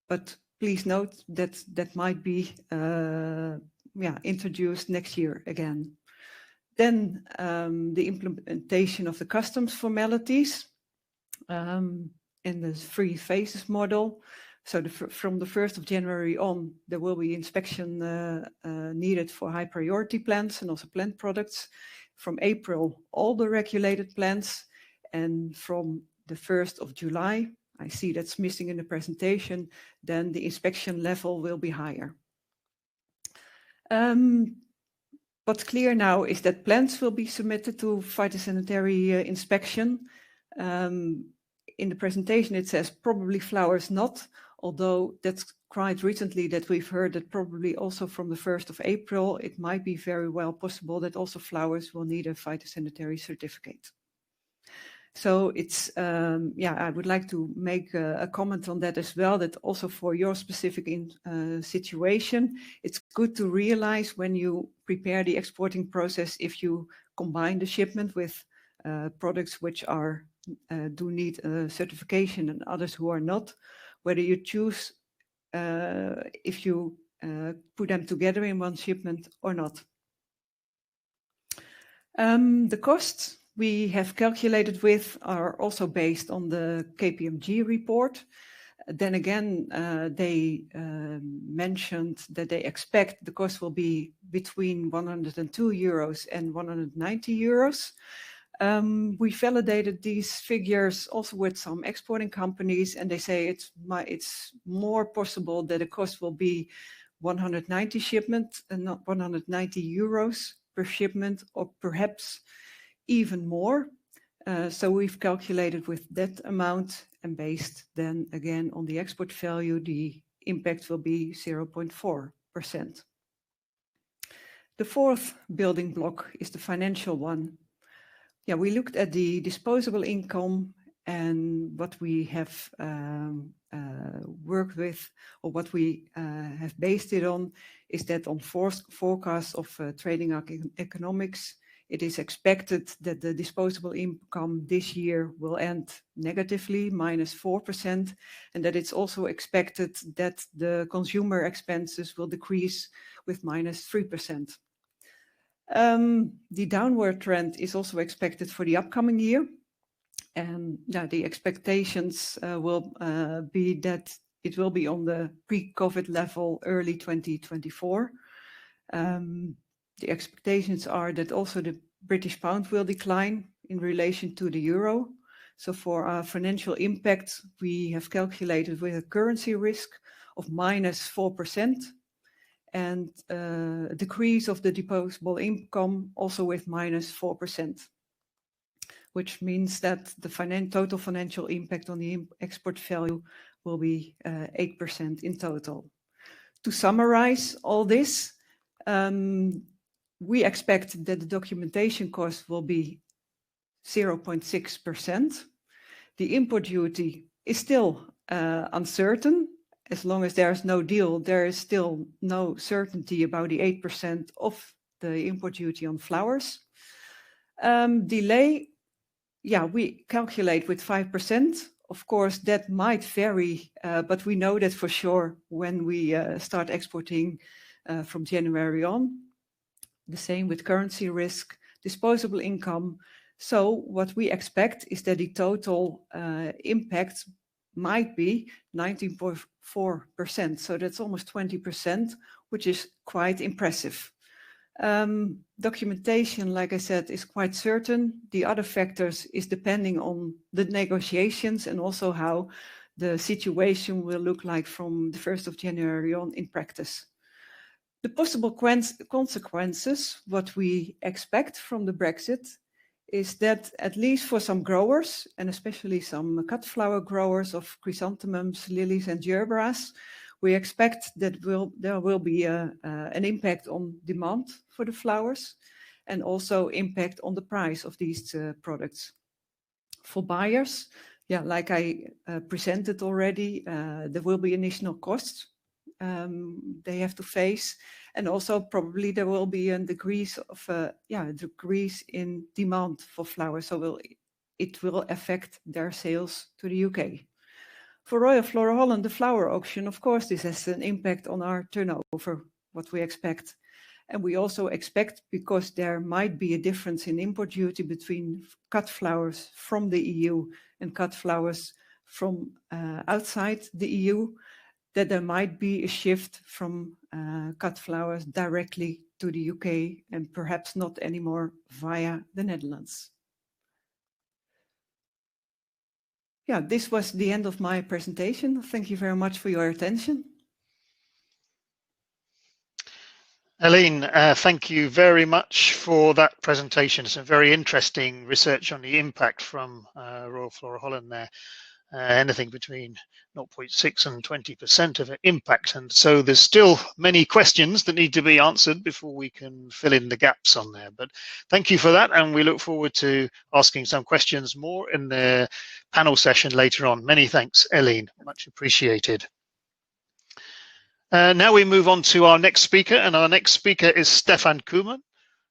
But please note that that might be introduced next year again. Then the implementation of the customs formalities in the 3 phases model. So from the 1st of January on, there will be inspection needed for high priority plants and also plant products. From April, all the regulated plants, and from the 1st of July, I see that's missing in the presentation, then the inspection level will be higher. What's clear now is that plants will be submitted to phytosanitary inspection. In the presentation it says probably flowers not, although that's quite recently that we've heard that probably also from the 1st of April, it might be very well possible that also flowers will need a phytosanitary certificate. So it's, I would like to make a comment on that as well, that also for your specific situation, it's good to realize when you prepare the exporting process, if you combine the shipment with products which are do need a certification and others who are not, whether you choose if you put them together in one shipment or not. The costs we have calculated with are also based on the KPMG report. Then again, they mentioned that they expect the cost will be between 102 euros and 190 euros. We validated these figures also with some exporting companies, and they say it's more possible that the cost will be 190 shipment and not 190 euros per shipment, or perhaps even more. So we've calculated with that amount, and based then again on the export value, the impact will be 0.4%. The 4th building block is the financial one. Yeah, we looked at the disposable income, and what we have worked with, or what we have based it on, is that on forecasts of trading economics, it is expected that the disposable income this year will end negatively, -4%, and that it's also expected that the consumer expenses will decrease with -3%. The downward trend is also expected for the upcoming year. And the expectations will be that it will be on the pre-COVID level early 2024. The expectations are that also the British pound will decline in relation to the euro. So for our financial impact, we have calculated with a currency risk of -4%, and a decrease of the disposable income also with -4%, which means that the total financial impact on the export value will be 8% in total. To summarize all this, we expect that the documentation cost will be 0.6%. The import duty is still uncertain. As long as there is no deal, there is still no certainty about the 8% of the import duty on flowers. Delay, we calculate with 5%. Of course, that might vary, but we know that for sure when we start exporting from January on. The same with currency risk, disposable income. So what we expect is that the total impact might be 19.4%. So that's almost 20%, which is quite impressive. Documentation, like I said, is quite certain. The other factors is depending on the negotiations and also how the situation will look like from the 1st of January on in practice. The possible consequences, what we expect from the Brexit, is that at least for some growers, and especially some cut flower growers of chrysanthemums, lilies and gerberas, we expect that there will be an impact on demand for the flowers, and also impact on the price of these products. For buyers, like I presented already, there will be additional costs they have to face, and also probably there will be a decrease in demand for flowers, so it will affect their sales to the UK. For Royal Flora Holland, the flower auction, of course, this has an impact on our turnover, what we expect. And we also expect, because there might be a difference in import duty between cut flowers from the EU and cut flowers from outside the EU, that there might be a shift from cut flowers directly to the UK and perhaps not anymore via the Netherlands. Yeah, this was the end of my presentation. Thank you very much for your attention. Aline, thank you very much for that presentation. Some very interesting research on the impact from Royal Flora Holland there. Anything between 0.6 and 20% of an impact. And so there's still many questions that need to be answered before we can fill in the gaps on there. But thank you for that. And we look forward to asking some questions more in the panel session later on. Many thanks, Aline. Much appreciated. Now we move on to our next speaker, and our next speaker is Stefan Koeman.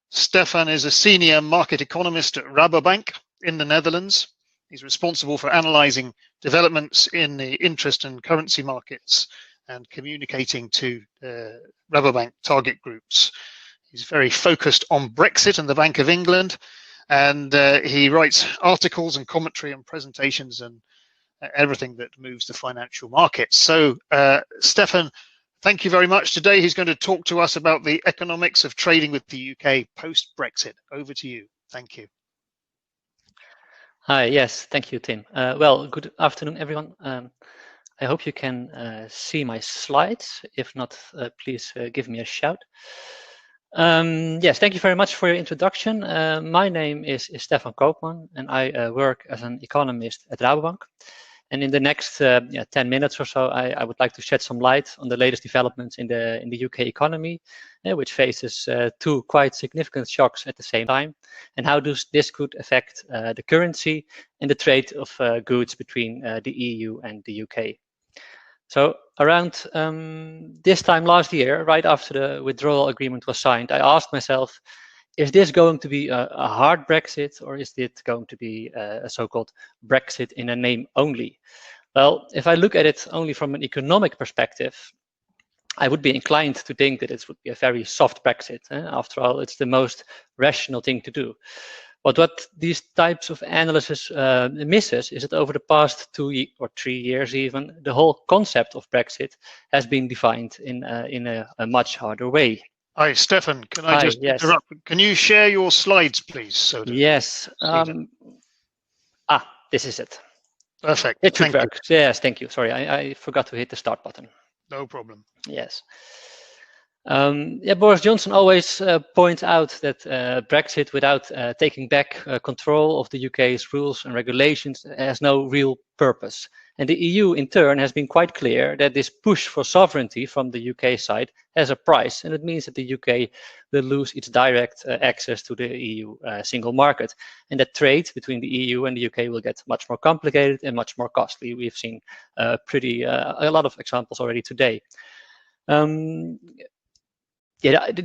Stefan is a senior market economist at Rabobank in the Netherlands. He's responsible for analyzing developments in the interest and currency markets and communicating to Rabobank target groups. He's very focused on Brexit and the Bank of England, and he writes articles and commentary and presentations and everything that moves the financial markets. So, Stefan, thank you very much. Today he's going to talk to us about the economics of trading with the UK post-Brexit. Over to you. Thank you. Hi, yes, thank you, Tim. Well, good afternoon, everyone. I hope you can see my slides. If not, please give me a shout. Yes, thank you very much for your introduction. My name is Stefan Koopman, and I work as an economist at Rabobank. And in the next 10 minutes or so, I would like to shed some light on the latest developments in the UK economy, which faces two quite significant shocks at the same time, and how this could affect the currency and the trade of goods between the EU and the UK. So around this time last year, right after the withdrawal agreement was signed, I asked myself, is this going to be a hard Brexit, or is it going to be a so-called Brexit in a name only? Well, if I look at it only from an economic perspective, I would be inclined to think that it would be a very soft Brexit. After all, it's the most rational thing to do. But what these types of analysis misses is that over the past 2 or 3 years even, the whole concept of Brexit has been defined in a much harder way. Hi, Stefan, can I just interrupt? Can you share your slides, please? So yes. This is it. Perfect. It should work. Yes, thank you. Sorry, I forgot to hit the start button. No problem. Yes. Boris Johnson always points out that Brexit, without taking back control of the UK's rules and regulations, has no real purpose. And the EU, in turn, has been quite clear that this push for sovereignty from the UK side has a price, and it means that the UK will lose its direct access to the EU single market, and that trade between the EU and the UK will get much more complicated and much more costly. We've seen a lot of examples already today. The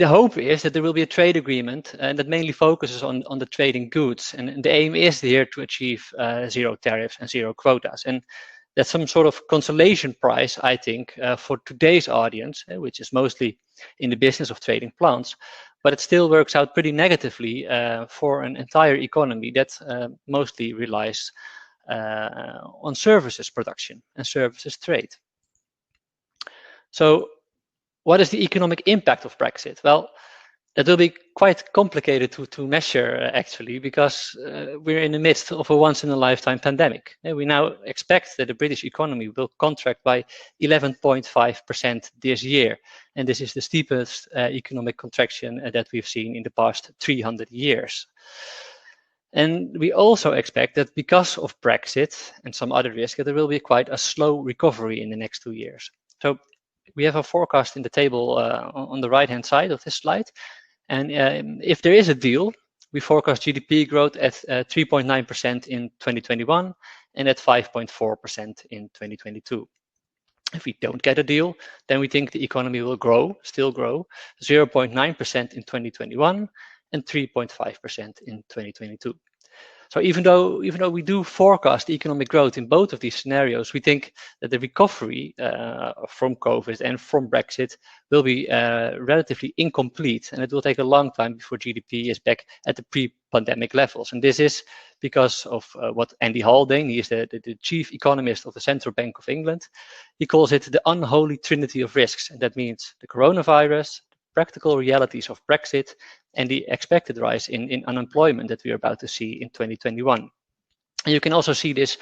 hope is that there will be a trade agreement that mainly focuses on the trading goods, and the aim is here to achieve zero tariffs and zero quotas. And that's some sort of consolation prize, I think, for today's audience, which is mostly in the business of trading plants, but it still works out pretty negatively for an entire economy that mostly relies on services production and services trade. So what is the economic impact of Brexit? Well, that will be quite complicated to measure, actually, because we're in the midst of a once-in-a-lifetime pandemic. And we now expect that the British economy will contract by 11.5% this year. And this is the steepest economic contraction that we've seen in the past 300 years. And we also expect that because of Brexit and some other risks, there will be quite a slow recovery in the next 2 years. So we have a forecast in the table on the right-hand side of this slide. And if there is a deal, we forecast GDP growth at 3.9% in 2021 and at 5.4% in 2022. If we don't get a deal, then we think the economy will still grow 0.9% in 2021 and 3.5% in 2022. So even though we do forecast economic growth in both of these scenarios, we think that the economic growth in both of these scenarios, we think that the recovery from COVID and from Brexit will be relatively incomplete, and it will take a long time before GDP is back at the pre-pandemic levels. And this is because of what Andy Haldane, he is the chief economist of the Central Bank of England, he calls it the unholy trinity of risks. And that means the coronavirus, practical realities of Brexit, and the expected rise in unemployment that we are about to see in 2021. And you can also see this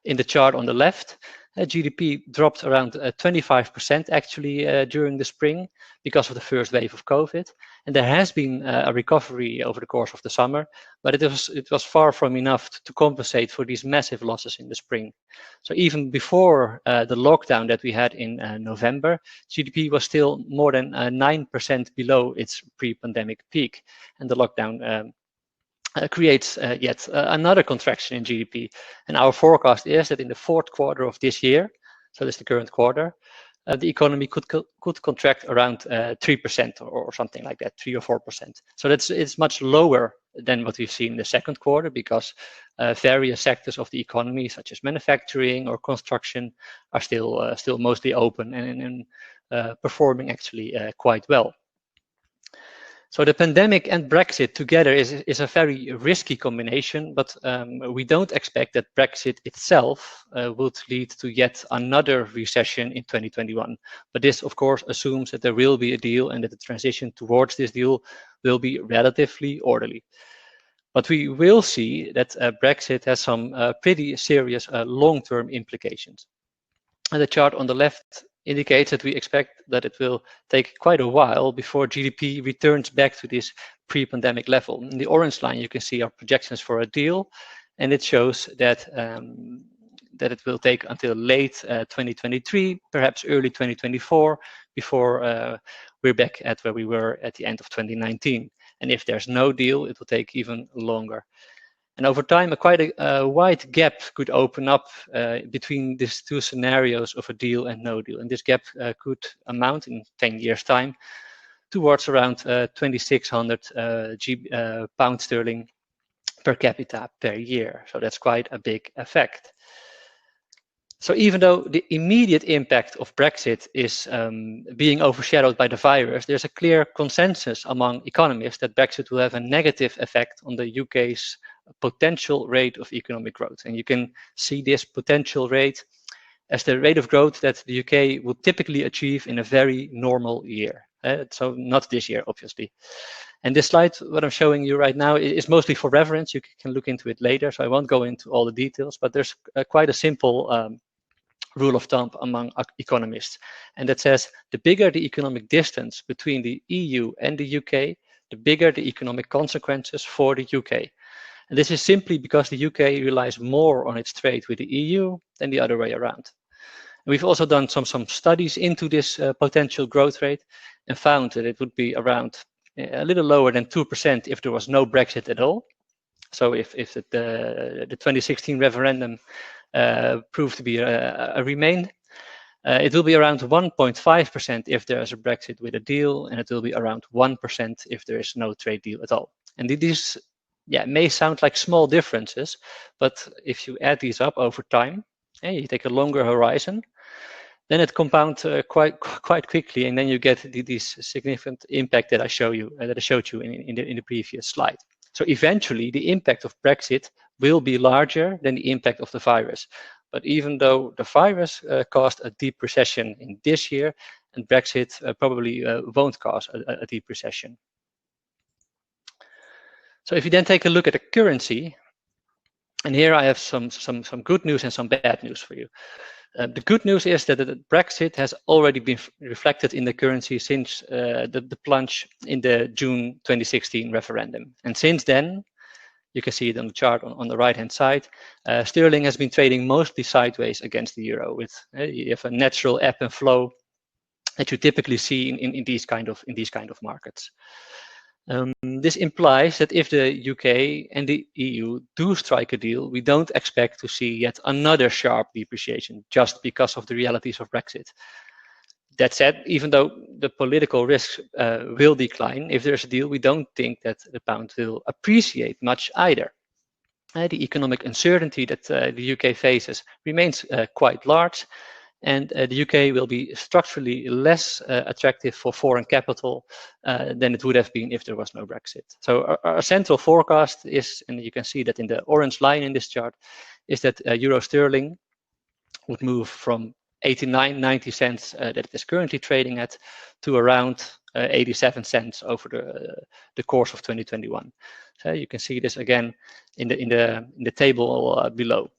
in the chart on the left. GDP dropped around 25% actually during the spring because of the first wave of COVID. And there has been a recovery over the course of the summer, but it was far from enough to compensate for these massive losses in the spring. So even before the lockdown that we had in November, GDP was still more than 9% below its pre-pandemic peak. And the lockdown creates yet another contraction in GDP. And our forecast is that in the fourth quarter of this year, so that's the current quarter, the economy could contract around 3% or something like that, 3 or 4%. So it's much lower than what we've seen in the second quarter, because various sectors of the economy, such as manufacturing or construction, are still mostly open and performing actually quite well. So the pandemic and Brexit together is a very risky combination, but we don't expect that Brexit itself would lead to yet another recession in 2021. But this, of course, assumes that there will be a deal and that the transition towards this deal will be relatively orderly. But we will see that Brexit has some pretty serious long-term implications. And the chart on the left indicates that we expect that it will take quite a while before GDP returns back to this pre-pandemic level. In the orange line, you can see our projections for a deal, and it shows that that it will take until late 2023, perhaps early 2024, before we're back at where we were at the end of 2019. And if there's no deal, it will take even longer. And over time, quite a wide gap could open up between these two scenarios of a deal and no deal. And this gap could amount in 10 years' time towards around 2,600 pound sterling per capita per year. So that's quite a big effect. So even though the immediate impact of Brexit is being overshadowed by the virus, there's a clear consensus among economists that Brexit will have a negative effect on the UK's potential rate of economic growth. And you can see this potential rate as the rate of growth that the UK would typically achieve in a very normal year. So not this year, obviously. And this slide, what I'm showing you right now, is mostly for reference. You can look into it later, so I won't go into all the details, but there's quite a simple rule of thumb among economists. And that says the bigger the economic distance between the EU and the UK, the bigger the economic consequences for the UK. And this is simply because the UK relies more on its trade with the EU than the other way around. And we've also done some studies into this potential growth rate and found that it would be around a little lower than 2% if there was no Brexit at all. So if the 2016 referendum proved to be a remain, it will be around 1.5% if there is a Brexit with a deal, and it will be around 1% if there is no trade deal at all. And these may sound like small differences, but if you add these up over time, and you take a longer horizon, then it compounds quite quickly, and then you get this significant impact that I showed you in the previous slide. So eventually, the impact of Brexit will be larger than the impact of the virus. But even though the virus caused a deep recession in this year, and Brexit probably won't cause a deep recession. So if you then take a look at the currency, and here I have some good news and some bad news for you. The good news is that the Brexit has already been reflected in the currency since the plunge in the June 2016 referendum. And since then, you can see it on the chart on the right-hand side, sterling has been trading mostly sideways against the euro, with you have a natural ebb and flow that you typically see in these kind of markets. This implies that if the UK and the EU do strike a deal, we don't expect to see yet another sharp depreciation just because of the realities of Brexit. That said, even though the political risks will decline, if there's a deal, we don't think that the pound will appreciate much either. The economic uncertainty that the UK faces remains quite large, and the UK will be structurally less attractive for foreign capital than it would have been if there was no Brexit. So our central forecast is, and you can see that in the orange line in this chart, is that euro sterling would move from 89, 90 cents that it is currently trading at to around 87 cents over the course of 2021. So you can see this again in the table below.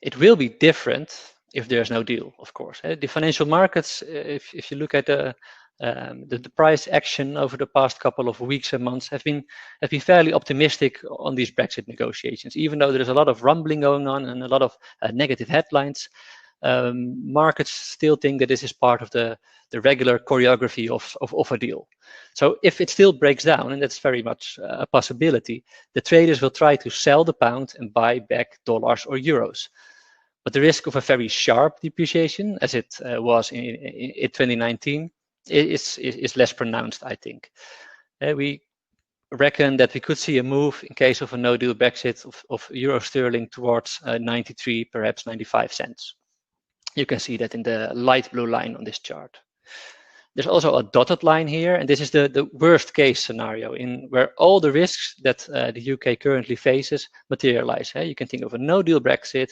It will be different if there's no deal, of course. The financial markets, if you look at the price action over the past couple of weeks and months, have been fairly optimistic on these Brexit negotiations. Even though there's a lot of rumbling going on and a lot of negative headlines, markets still think that this is part of the regular choreography of a deal. So if it still breaks down, and that's very much a possibility, the traders will try to sell the pound and buy back dollars or euros. But the risk of a very sharp depreciation, as it was in 2019, is less pronounced, I think. We reckon that we could see a move in case of a no-deal Brexit of euro sterling towards 93, perhaps 95 cents. You can see that in the light blue line on this chart. There's also a dotted line here, and this is the worst case scenario in where all the risks that the UK currently faces materialize. You can think of a no-deal Brexit,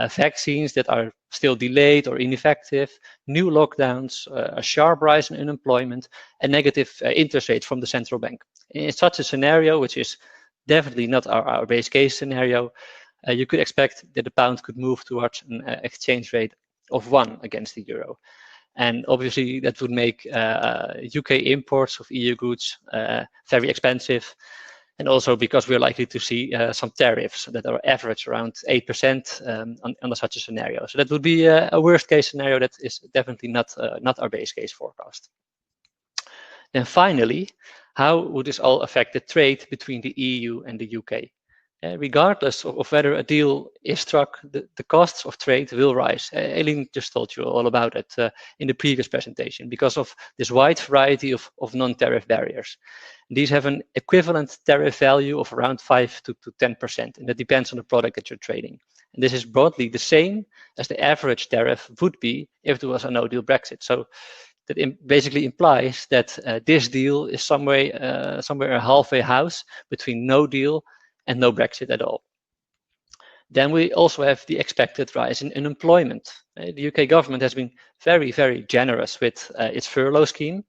vaccines that are still delayed or ineffective, new lockdowns, a sharp rise in unemployment, and negative interest rates from the central bank. In such a scenario, which is definitely not our base case scenario, you could expect that the pound could move towards an exchange rate of 1 against the euro. And obviously that would make UK imports of EU goods very expensive. And also because we're likely to see some tariffs that are average around 8% under such a scenario. So that would be a worst case scenario that is definitely not our base case forecast. Then finally, how would this all affect the trade between the EU and the UK? Regardless of whether a deal is struck, the costs of trade will rise. Eileen just told you all about it in the previous presentation because of this wide variety of non-tariff barriers. These have an equivalent tariff value of around 5 to 10%, and that depends on the product that you're trading. And this is broadly the same as the average tariff would be if there was a no-deal Brexit. So that basically implies that this deal is somewhere a halfway house between no deal and no Brexit at all. Then we also have the expected rise in unemployment. The UK government has been very, very generous with its furlough scheme,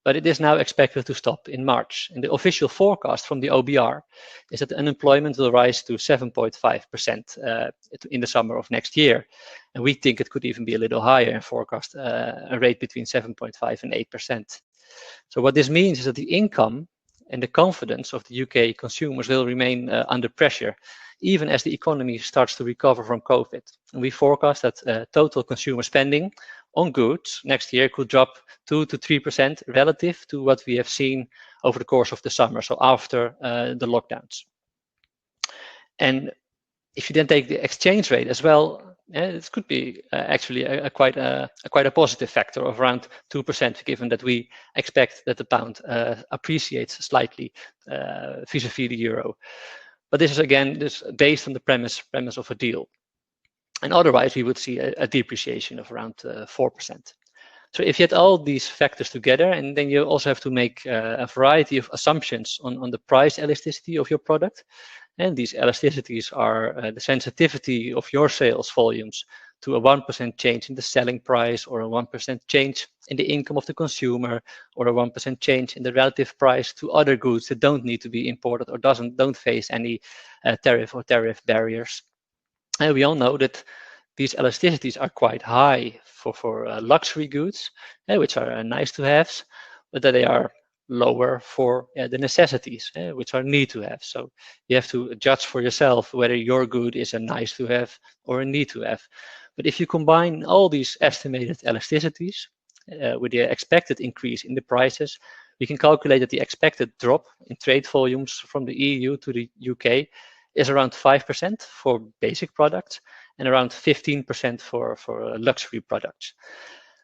but it is now expected to stop in March. And the official forecast from the OBR is that unemployment will rise to 7.5% in the summer of next year. And we think it could even be a little higher and forecast a rate between 7.5 and 8%. So what this means is that the income and the confidence of the UK consumers will remain under pressure, even as the economy starts to recover from COVID. And we forecast that total consumer spending on goods next year could drop 2 to 3% relative to what we have seen over the course of the summer, so after the lockdowns. And if you then take the exchange rate as well, it could be actually quite a positive factor of around 2%, given that we expect that the pound appreciates slightly vis-a-vis the euro. But this is again based on the premise of a deal. And otherwise, we would see a depreciation of around 4%. So if you had all these factors together, and then you also have to make a variety of assumptions on the price elasticity of your product. And these elasticities are the sensitivity of your sales volumes to a 1% change in the selling price, or a 1% change in the income of the consumer, or a 1% change in the relative price to other goods that don't need to be imported or don't face any tariff barriers. And we all know that these elasticities are quite high for luxury goods, which are nice to haves, but that they are lower for the necessities, which are need to have. So you have to judge for yourself whether your good is a nice to have or a need to have. But if you combine all these estimated elasticities with the expected increase in the prices, we can calculate that the expected drop in trade volumes from the EU to the UK is around 5% for basic products and around 15% for luxury products.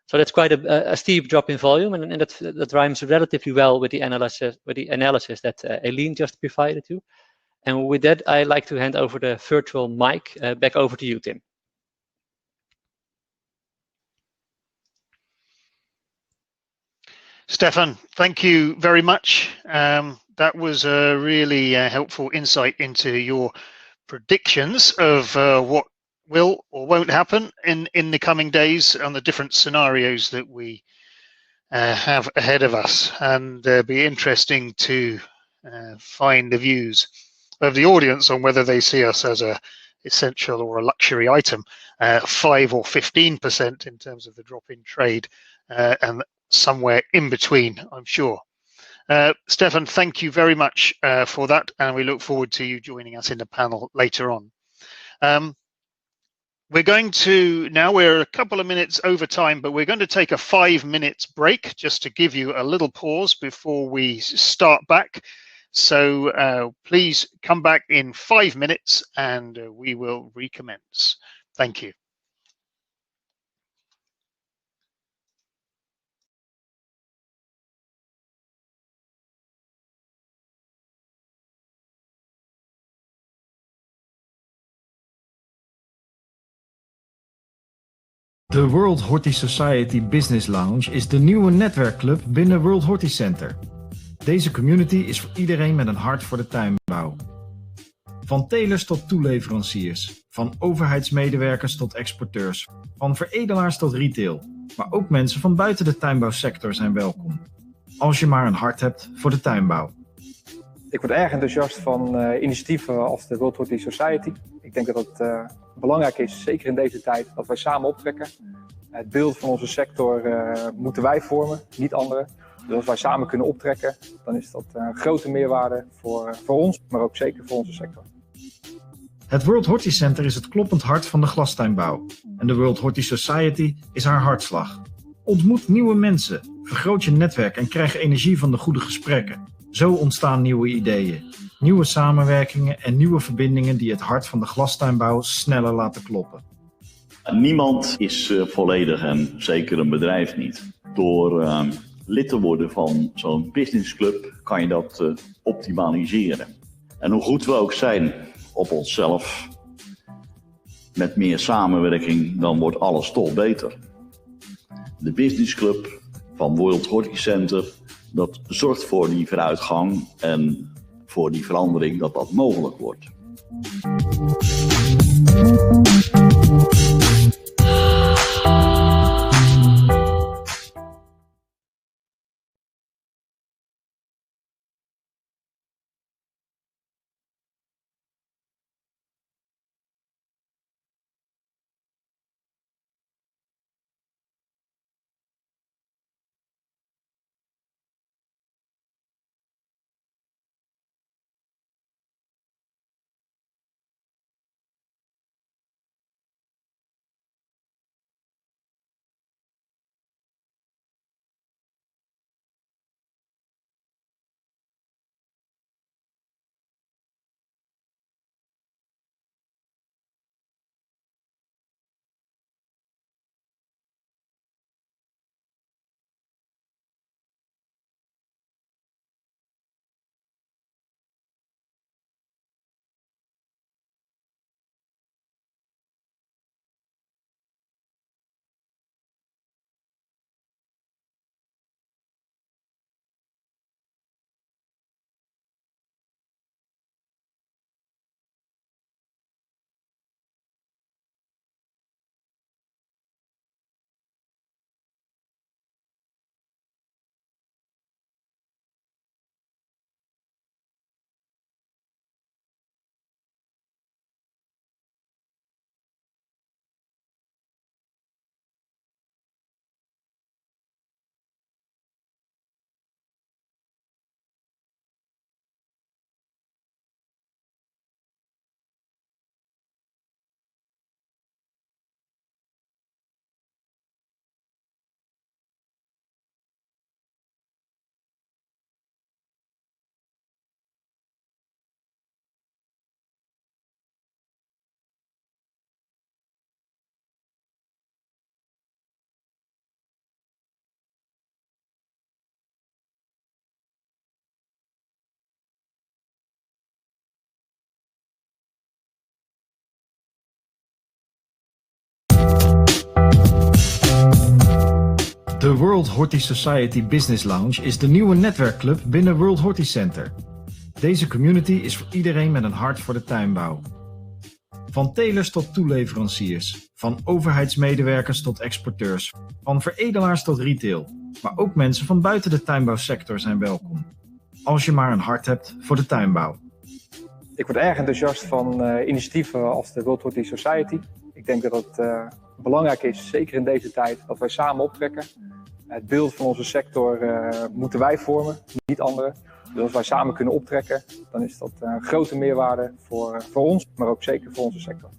So that's quite a steep drop in volume, and that rhymes relatively well with the analysis that Aileen just provided to. And with that, I'd like to hand over the virtual mic back over to you, Tim. Stefan, thank you very much. That was a really helpful insight into your predictions of what will or won't happen in the coming days on the different scenarios that we have ahead of us. And be interesting to find the views of the audience on whether they see us as a essential or a luxury item, 5 or 15% in terms of the drop in trade, and somewhere in between, I'm sure. Stefan, thank you very much for that, and we look forward to you joining us in the panel later on. We're going to, now we're a couple of minutes over time, but we're going to take a 5 minutes break just to give you a little pause before we start back. So please come back in 5 minutes and we will recommence. Thank you. De World Horti Society Business Lounge is de nieuwe netwerkclub binnen World Horti Center. Deze community is voor iedereen met een hart voor de tuinbouw. Van telers tot toeleveranciers, van overheidsmedewerkers tot exporteurs, van veredelaars tot retail. Maar ook mensen van buiten de tuinbouwsector zijn welkom. Als je maar een hart hebt voor de tuinbouw. Ik word erg enthousiast van initiatieven als de World Horti Society. Ik denk dat het belangrijk is, zeker in deze tijd, dat wij samen optrekken. Het beeld van onze sector moeten wij vormen, niet anderen. Dus als wij samen kunnen optrekken, dan is dat een grote meerwaarde voor ons, maar ook zeker voor onze sector. Het World Horti Center is het kloppend hart van de glastuinbouw. En de World Horti Society is haar hartslag. Ontmoet nieuwe mensen, vergroot je netwerk en krijg energie van de goede gesprekken. Zo ontstaan nieuwe ideeën, nieuwe samenwerkingen en nieuwe verbindingen die het hart van de glastuinbouw sneller laten kloppen. Niemand is volledig en zeker een bedrijf niet. Door lid te worden van zo'n businessclub kan je dat optimaliseren. En hoe goed we ook zijn op onszelf, met meer samenwerking, dan wordt alles toch beter. De businessclub van World Horti Center, dat zorgt voor die vooruitgang en voor die verandering dat dat mogelijk wordt. De World Horti Society Business Lounge is de nieuwe netwerkclub binnen World Horti Center. Deze community is voor iedereen met een hart voor de tuinbouw. Van telers tot toeleveranciers, van overheidsmedewerkers tot exporteurs, van veredelaars tot retail. Maar ook mensen van buiten de tuinbouwsector zijn welkom. Als je maar een hart hebt voor de tuinbouw. Ik word erg enthousiast van initiatieven als de World Horti Society. Ik denk dat het belangrijk is, zeker in deze tijd, dat wij samen optrekken. Het beeld van onze sector moeten wij vormen, niet anderen. Dus als wij samen kunnen optrekken, dan is dat een grote meerwaarde voor ons, maar ook zeker voor onze sector.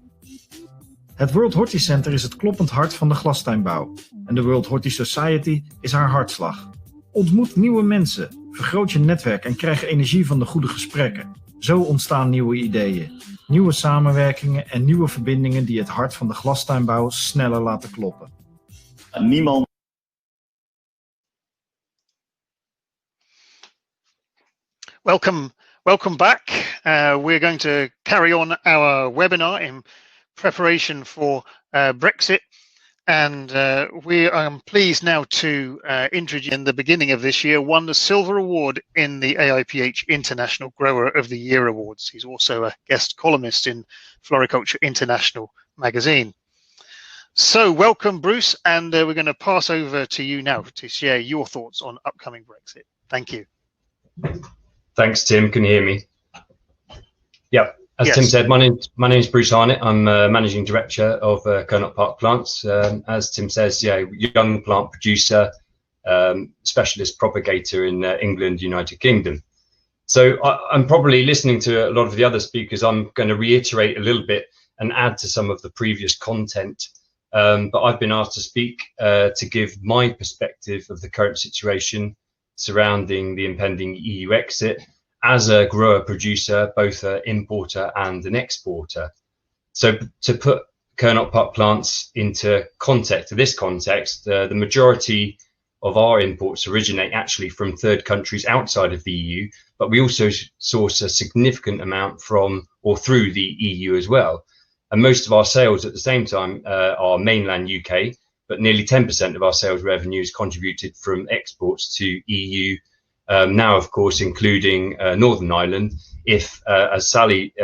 Het World Horti Center is het kloppend hart van de glastuinbouw. En de World Horti Society is haar hartslag. Ontmoet nieuwe mensen, vergroot je netwerk en krijg energie van de goede gesprekken. Zo ontstaan nieuwe ideeën, nieuwe samenwerkingen en nieuwe verbindingen die het hart van de glastuinbouw sneller laten kloppen. Niemand. Welcome back. We're going to carry on our webinar in preparation for Brexit. And we are pleased now to introduce, in the beginning of this year, won the Silver Award in the AIPH International Grower of the Year Awards. He's also a guest columnist in Floriculture International magazine. So welcome, Bruce, and we're going to pass over to you now to share your thoughts on upcoming Brexit. Thank you. Thanks, Tim. Can you hear me? Yep. As Yes. Tim said, my name's Bruce Harnett. I'm Managing Director of Connaught Park Plants. As Tim says, young plant producer, specialist propagator in England, United Kingdom. So I'm probably listening to a lot of the other speakers. I'm going to reiterate a little bit and add to some of the previous content. But I've been asked to speak to give my perspective of the current situation surrounding the impending EU exit, as a grower producer, both an importer and an exporter. So to put Connaught Park Plants into this context, the majority of our imports originate actually from third countries outside of the EU, but we also source a significant amount from or through the EU as well. And most of our sales at the same time are mainland UK, but nearly 10% of our sales revenue is contributed from exports to EU. Now, of course, including Northern Ireland, if, as Sally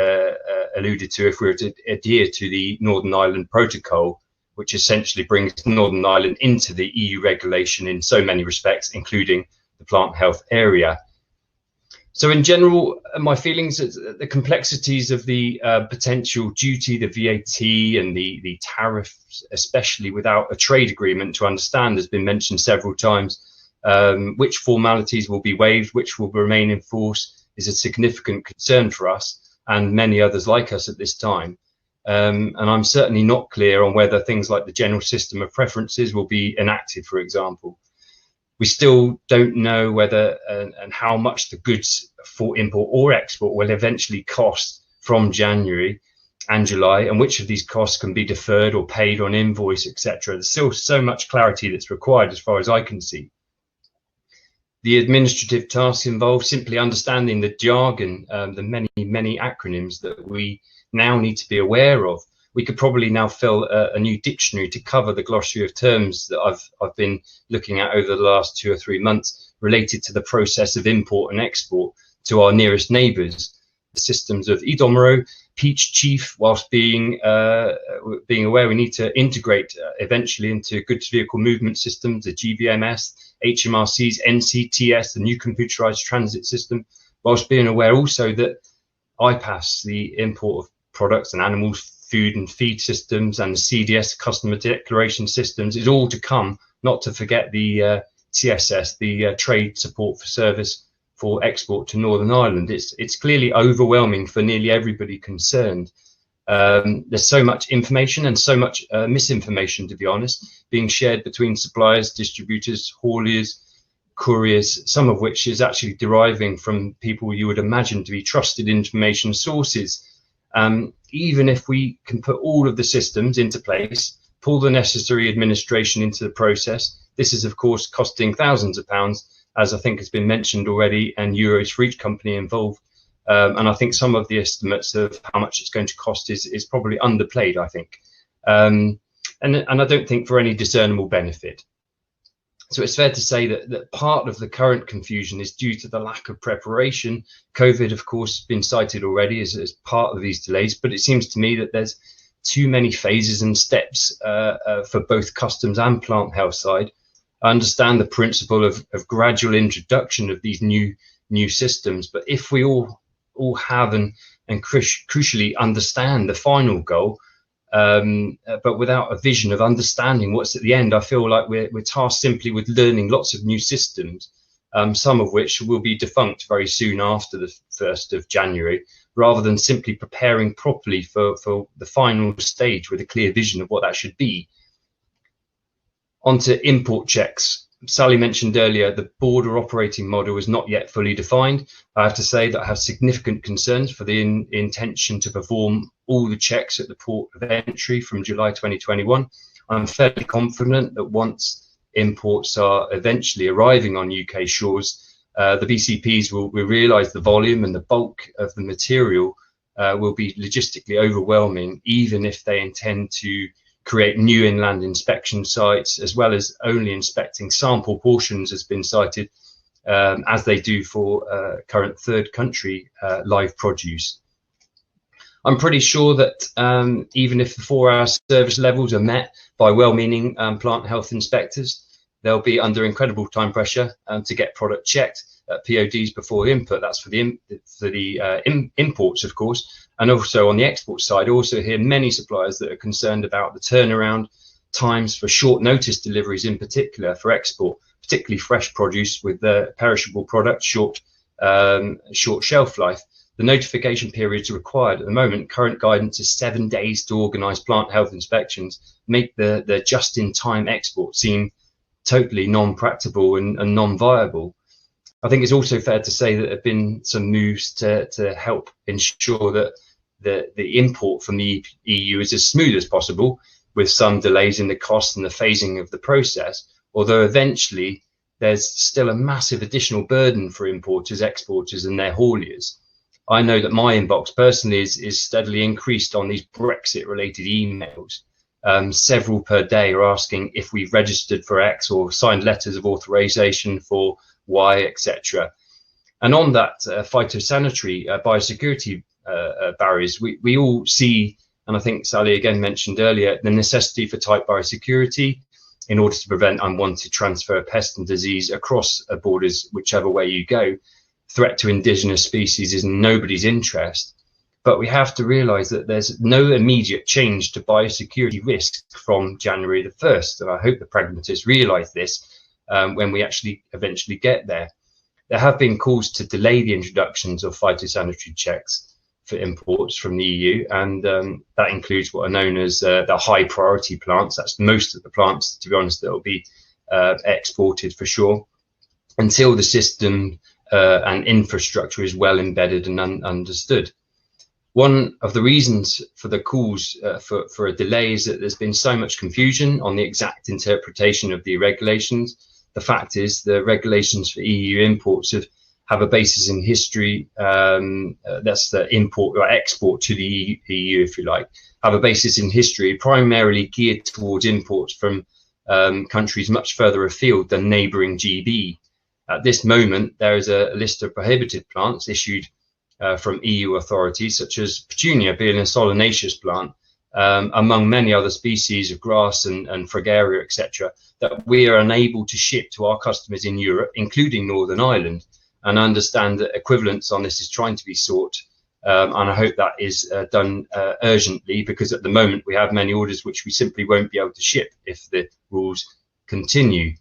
alluded to, if we were to adhere to the Northern Ireland Protocol, which essentially brings Northern Ireland into the EU regulation in so many respects, including the plant health area. So in general, my feelings is the complexities of the potential duty, the VAT and the tariffs, especially without a trade agreement to understand, has been mentioned several times. Which formalities will be waived, which will remain in force, is a significant concern for us and many others like us at this time. And I'm certainly not clear on whether things like the general system of preferences will be enacted, for example. We still don't know whether and how much the goods for import or export will eventually cost from January and July, and which of these costs can be deferred or paid on invoice, etc. There's still so much clarity that's required as far as I can see. The administrative tasks involve simply understanding the jargon, the many acronyms that we now need to be aware of. We could probably now fill a new dictionary to cover the glossary of terms that I've been looking at over the last 2 or 3 months related to the process of import and export to our nearest neighbours. The systems of Idomero, Peach Chief, whilst being aware we need to integrate eventually into goods vehicle movement systems, the GVMS, HMRC's NCTS, the new computerized transit system, whilst being aware also that IPAS, the import of products and animals, food and feed systems, and the CDS, customer declaration systems, is all to come, not to forget the TSS, the trade support for service for export to Northern Ireland. It's clearly overwhelming for nearly everybody concerned. There's so much information and so much misinformation, to be honest, being shared between suppliers, distributors, hauliers, couriers, some of which is actually deriving from people you would imagine to be trusted information sources. Even if we can put all of the systems into place, pull the necessary administration into the process, this is of course costing thousands of pounds, as I think has been mentioned already, and euros for each company involved. And I think some of the estimates of how much it's going to cost is probably underplayed, I think. And I don't think for any discernible benefit. So it's fair to say that part of the current confusion is due to the lack of preparation. COVID, of course, has been cited already as part of these delays, but it seems to me that there's too many phases and steps for both customs and plant health side. I understand the principle of gradual introduction of these new systems, but if we all have and crucially understand the final goal, but without a vision of understanding what's at the end, I feel like we're tasked simply with learning lots of new systems, some of which will be defunct very soon after the 1st of January, rather than simply preparing properly for the final stage with a clear vision of what that should be. On to import checks. Sally mentioned earlier the border operating model is not yet fully defined. I have to say that I have significant concerns for the intention to perform all the checks at the port of entry from July 2021. I'm fairly confident that once imports are eventually arriving on UK shores, the BCPs will realise the volume and the bulk of the material will be logistically overwhelming, even if they intend to create new inland inspection sites, as well as only inspecting sample portions, has been cited, as they do for current third country live produce. I'm pretty sure that even if the 4-hour service levels are met by well-meaning plant health inspectors, they'll be under incredible time pressure to get product checked at PODs before input. That's for the imports, of course. And also on the export side, I also hear many suppliers that are concerned about the turnaround times for short notice deliveries, in particular for export, particularly fresh produce with the perishable product, short shelf life. The notification periods required at the moment, current guidance is 7 days to organise plant health inspections, make the just-in-time export seem totally non-practicable and non-viable. I think it's also fair to say that there have been some moves to help ensure that the import from the EU is as smooth as possible, with some delays in the cost and the phasing of the process, although eventually there's still a massive additional burden for importers, exporters and their hauliers. I know that my inbox personally is steadily increased on these Brexit related emails. Several per day are asking if we've registered for X or signed letters of authorization for Y, etc. And on that phytosanitary biosecurity barriers, we all see, and I think Sally again mentioned earlier, the necessity for tight biosecurity in order to prevent unwanted transfer of pest and disease across borders, whichever way you go. Threat to indigenous species is in nobody's interest, but we have to realise that there's no immediate change to biosecurity risk from January the 1st, and I hope the pragmatists realise this when we actually eventually get there. There have been calls to delay the introductions of phytosanitary checks for imports from the EU, and that includes what are known as the high priority plants. That's most of the plants, to be honest, that will be exported for sure, until the system and infrastructure is well embedded and understood. One of the reasons for the calls for a delay is that there's been so much confusion on the exact interpretation of the regulations. The fact is the regulations for EU imports have a basis in history. That's the import or export to the EU, if you like, have a basis in history, primarily geared towards imports from countries much further afield than neighbouring GB. At this moment, there is a list of prohibited plants issued from EU authorities, such as Petunia being a solanaceous plant, among many other species of grass and fragaria, etc., that we are unable to ship to our customers in Europe, including Northern Ireland. And I understand that equivalence on this is trying to be sought, and I hope that is done urgently, because at the moment we have many orders which we simply won't be able to ship if the rules continue.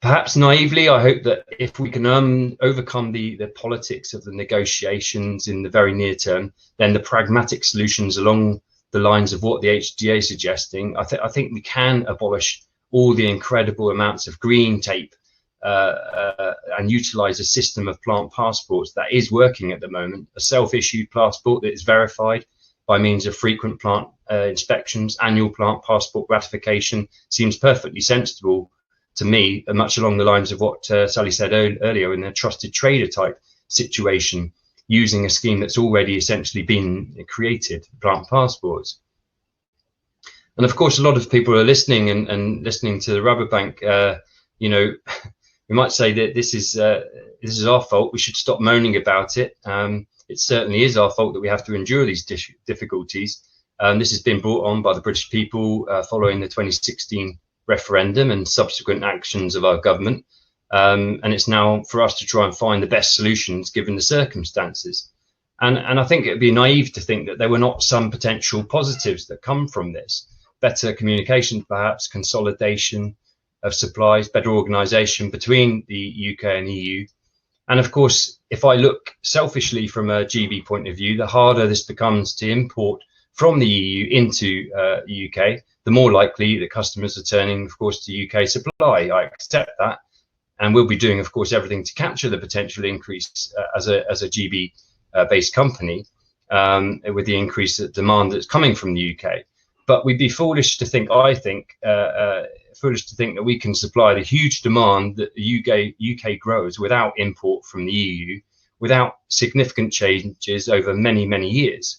Perhaps naively, I hope that if we can overcome the politics of the negotiations in the very near term, then the pragmatic solutions along the lines of what the HDA is suggesting, I think we can abolish all the incredible amounts of green tape and utilise a system of plant passports that is working at the moment, a self-issued passport that is verified by means of frequent plant inspections. Annual plant passport ratification seems perfectly sensible to me, much along the lines of what Sally said earlier, in a trusted trader type situation, using a scheme that's already essentially been created, plant passports. And of course, a lot of people are listening and listening to the Rubber Bank you know, we might say that this is our fault. We should stop moaning about it. It certainly is our fault that we have to endure these difficulties. This has been brought on by the British people following the 2016 referendum and subsequent actions of our government. And it's now for us to try and find the best solutions given the circumstances. And I think it'd be naive to think that there were not some potential positives that come from this. Better communication, perhaps, consolidation of supplies, better organisation between the UK and EU. And of course, if I look selfishly from a GB point of view, the harder this becomes to import from the EU into the UK, the more likely that customers are turning, of course, to UK supply. I accept that. And we'll be doing, of course, everything to capture the potential increase as a GB based company with the increase of demand that's coming from the UK. But we'd be foolish to think, foolish to think that we can supply the huge demand that the UK grows without import from the EU, without significant changes over many, many years.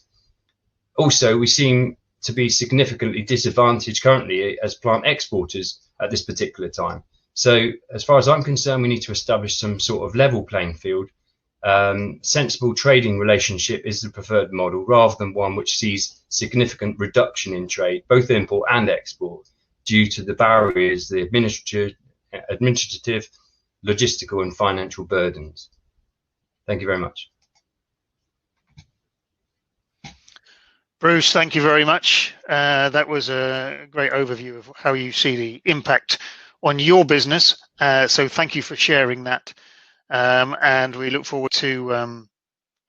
Also, we seem to be significantly disadvantaged currently as plant exporters at this particular time. So as far as I'm concerned, we need to establish some sort of level playing field. Sensible trading relationship is the preferred model rather than one which sees significant reduction in trade, both import and export, due to the barriers, the administrative, logistical and financial burdens. Thank you very much. Bruce, thank you very much. That was a great overview of how you see the impact on your business. So thank you for sharing that. And we look forward to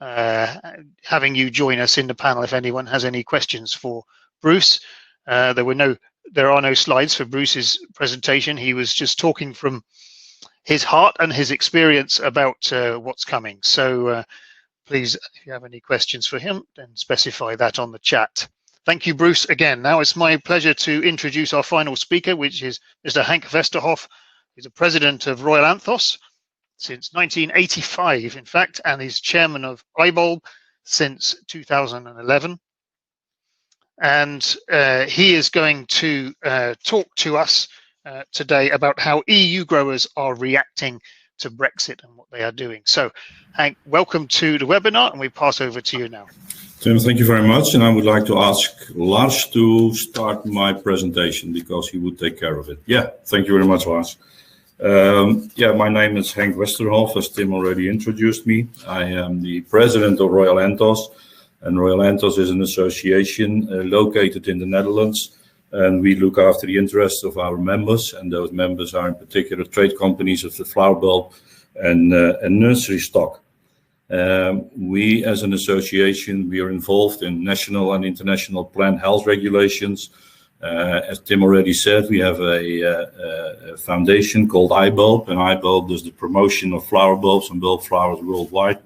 having you join us in the panel if anyone has any questions for Bruce. There are no slides for Bruce's presentation. He was just talking from his heart and his experience about what's coming. So please, if you have any questions for him, then specify that on the chat. Thank you, Bruce, again. Now it's my pleasure to introduce our final speaker, which is Mr. Henk Westerhof. He's the president of Royal Anthos since 1985, in fact, and he's chairman of iBulb since 2011. And he is going to talk to us today about how EU growers are reacting to Brexit and what they are doing. So, Henk, welcome to the webinar, and we pass over to you now. Tim, thank you very much. And I would like to ask Lars to start my presentation because he would take care of it. Yeah, thank you very much, Lars. My name is Henk Westerhof, as Tim already introduced me. I am the president of Royal Anthos, and Royal Anthos is an association located in the Netherlands, and we look after the interests of our members, and those members are in particular trade companies of the flower bulb and nursery stock. We, as an association, we are involved in national and international plant health regulations. As Tim already said, we have a foundation called iBulb, and iBulb does the promotion of flower bulbs and bulb flowers worldwide.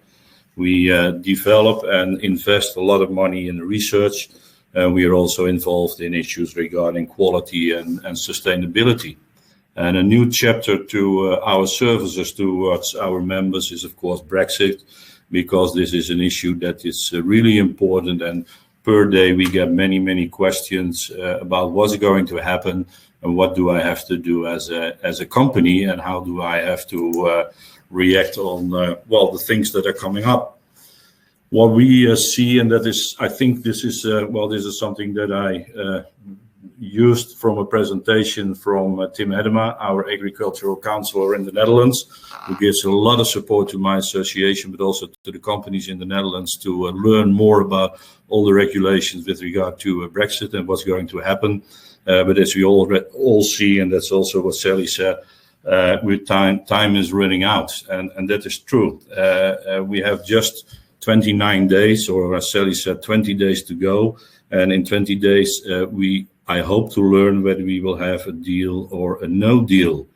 We develop and invest a lot of money in research, and we are also involved in issues regarding quality and sustainability. And a new chapter to our services towards our members is, of course, Brexit, because this is an issue that is really important, and per day we get many questions about what's going to happen and what do I have to do as a company, and how do I have to react on the things that are coming up. What we see, and that is, I think this is something that I used from a presentation from Tim Hedema, our agricultural counselor in the Netherlands, who gives a lot of support to my association, but also to the companies in the Netherlands to learn more about all the regulations with regard to Brexit and what's going to happen. But as we all see, and that's also what Sally said, with time is running out, and that is true. We have just 29 days, or as Sally said, 20 days to go, and in 20 days I hope to learn whether we will have a deal or a no deal.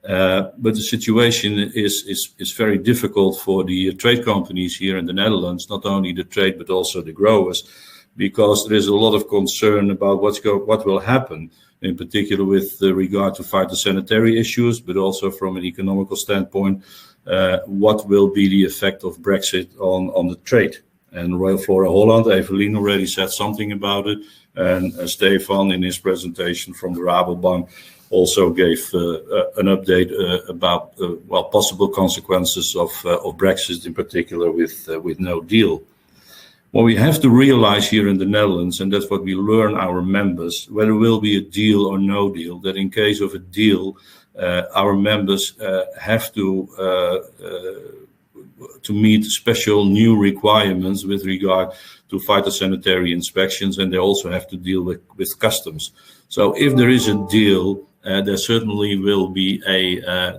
But the situation is very difficult for the trade companies here in the Netherlands, not only the trade but also the growers, because there is a lot of concern about what will happen, in particular with regard to phytosanitary issues, but also from an economical standpoint, what will be the effect of Brexit on the trade. And Royal Flora Holland, Evelien already said something about it, and Stefan in his presentation from the Rabobank also gave an update about possible consequences of Brexit, in particular with no deal. What we have to realize here in the Netherlands, and that's what we learn our members, whether it will be a deal or no deal, that in case of a deal, our members have to meet special new requirements with regard to phytosanitary inspections, and they also have to deal with customs. So if there is a deal, there certainly will be a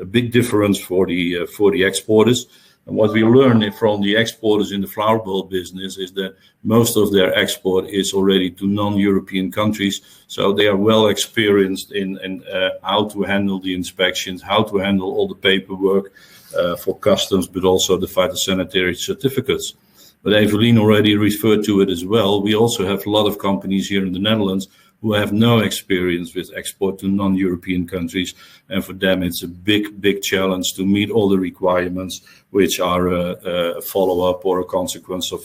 big difference for the exporters. And what we learn from the exporters in the flower bulb business is that most of their export is already to non-European countries. So they are well experienced in how to handle the inspections, how to handle all the paperwork for customs, but also the phytosanitary certificates. But Evelien already referred to it as well. We also have a lot of companies here in the Netherlands who have no experience with export to non-European countries. And for them, it's a big challenge to meet all the requirements which are a follow-up or a consequence of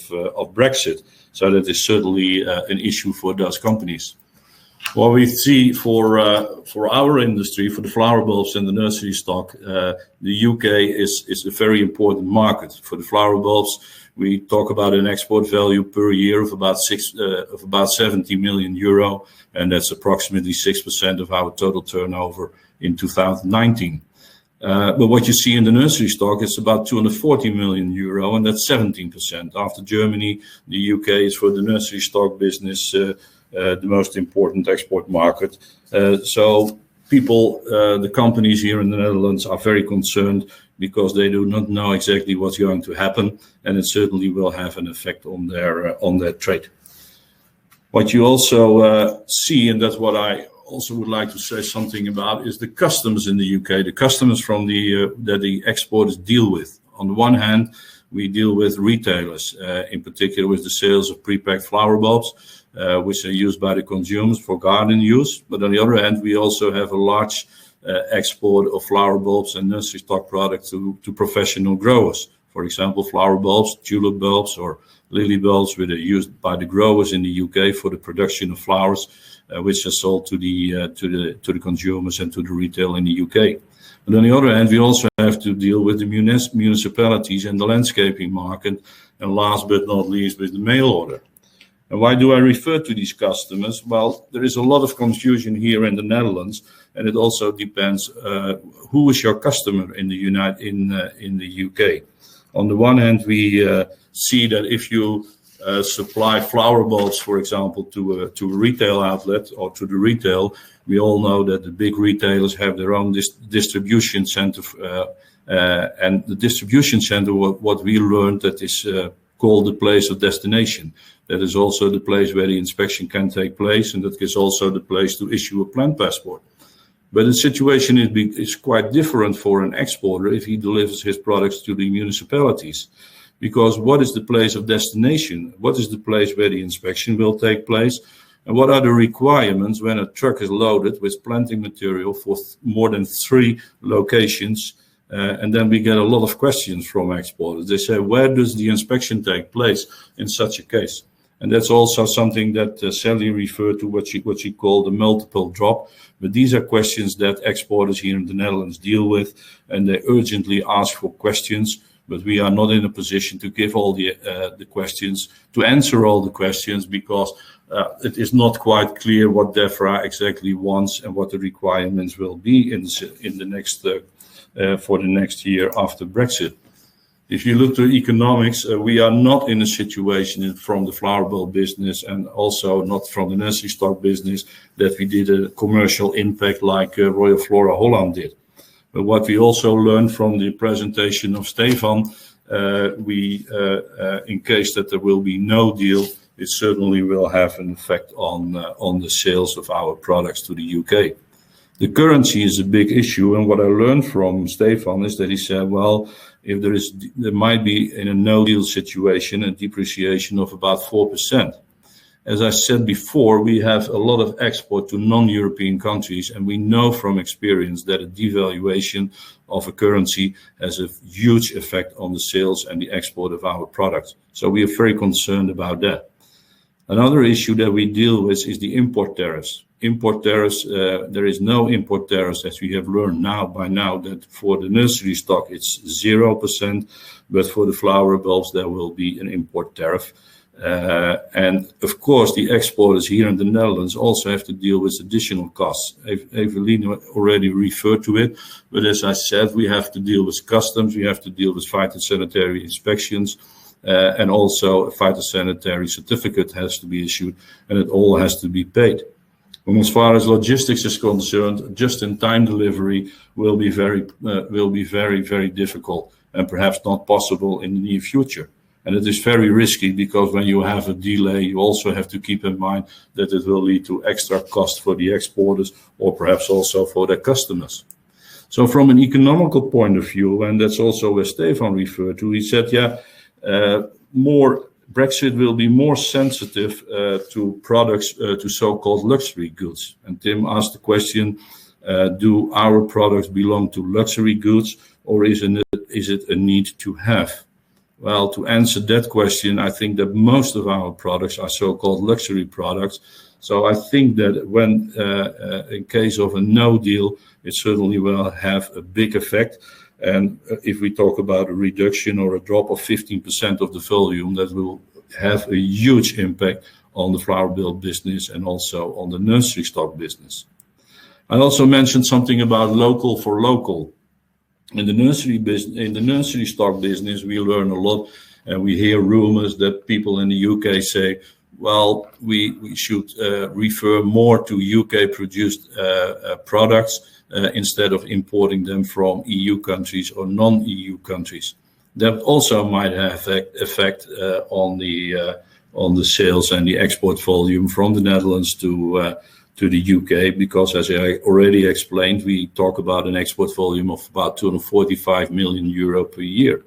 Brexit. So that is certainly an issue for those companies. What we see for our industry, for the flower bulbs and the nursery stock, the UK is a very important market. For the flower bulbs, we talk about an export value per year of about 70 million euro, and that's approximately 6% of our total turnover in 2019. But what you see in the nursery stock is about 240 million euro, and that's 17%. After Germany, the UK is for the nursery stock business the most important export market. So the companies here in the Netherlands are very concerned because they do not know exactly what's going to happen, and it certainly will have an effect on their trade. What you also see, and that's what I also would like to say something about, is the customs in the UK, the customs from that the exporters deal with. On the one hand, we deal with retailers, in particular with the sales of pre-packed flower bulbs, which are used by the consumers for garden use. But on the other hand, we also have a large export of flower bulbs and nursery stock products to professional growers. For example, flower bulbs, tulip bulbs, or lily bulbs, which are used by the growers in the UK for the production of flowers, which are sold to the consumers and to the retail in the UK. But on the other hand, we also have to deal with the municipalities and the landscaping market, and last but not least, with the mail order. And why do I refer to these customers? Well, there is a lot of confusion here in the Netherlands, and it also depends who is your customer in the UK. On the one hand, we see that if you supply flower bulbs, for example, to a retail outlet or to the retail, we all know that the big retailers have their own distribution center, and the distribution center, what we learned, that is called the place of destination. That is also the place where the inspection can take place, and that is also the place to issue a plant passport. But the situation is quite different for an exporter if he delivers his products to the municipalities. Because what is the place of destination? What is the place where the inspection will take place? And what are the requirements when a truck is loaded with planting material for more than 3 locations? And then we get a lot of questions from exporters. They say, where does the inspection take place in such a case? And that's also something that Sally referred to, what she called a multiple drop. But these are questions that exporters here in the Netherlands deal with, and they urgently ask for questions. But we are not in a position to give all the questions, to answer all the questions, because it is not quite clear what DEFRA exactly wants and what the requirements will be in the next for the next year after Brexit. If you look to economics, we are not in a situation from the flower bulb business, and also not from the nursery stock business, that we did a commercial impact like Royal Flora Holland did. But what we also learned from the presentation of Stefan, in case that there will be no deal, it certainly will have an effect on the sales of our products to the UK. The currency is a big issue, and what I learned from Stefan is that he said, well, if there might be, in a no-deal situation, a depreciation of about 4%. As I said before, we have a lot of export to non-European countries, and we know from experience that a devaluation of a currency has a huge effect on the sales and the export of our products. So we are very concerned about that. Another issue that we deal with is the import tariffs. import tariffs, there is no import tariffs, as we have learned by now, that for the nursery stock it's 0%, but for the flower bulbs there will be an import tariff. And of course, the exporters here in the Netherlands also have to deal with additional costs. Evelien already referred to it, but as I said, we have to deal with customs, we have to deal with phytosanitary inspections, and also a phytosanitary certificate has to be issued, and it all has to be paid. And as far as logistics is concerned, just-in-time delivery will be very, very difficult and perhaps not possible in the near future. And it is very risky because when you have a delay, you also have to keep in mind that it will lead to extra cost for the exporters or perhaps also for their customers. So from an economical point of view, and that's also where Stefan referred to, he said, Brexit will be more sensitive to products, to so-called luxury goods. And Tim asked the question, do our products belong to luxury goods, or is it a need to have? Well, to answer that question, I think that most of our products are so-called luxury products. So I think that when, in case of a no deal, it certainly will have a big effect. And if we talk about a reduction or a drop of 15% of the volume, that will have a huge impact on the flower bulb business and also on the nursery stock business. I also mentioned something about local for local. In the nursery business, in the nursery stock business, we learn a lot, and we hear rumors that people in the UK say, well, we should refer more to UK produced products instead of importing them from EU countries or non-EU countries. That also might have effect on the sales and the export volume from the Netherlands to the UK, because as I already explained, we talk about an export volume of about 245 million euro per year.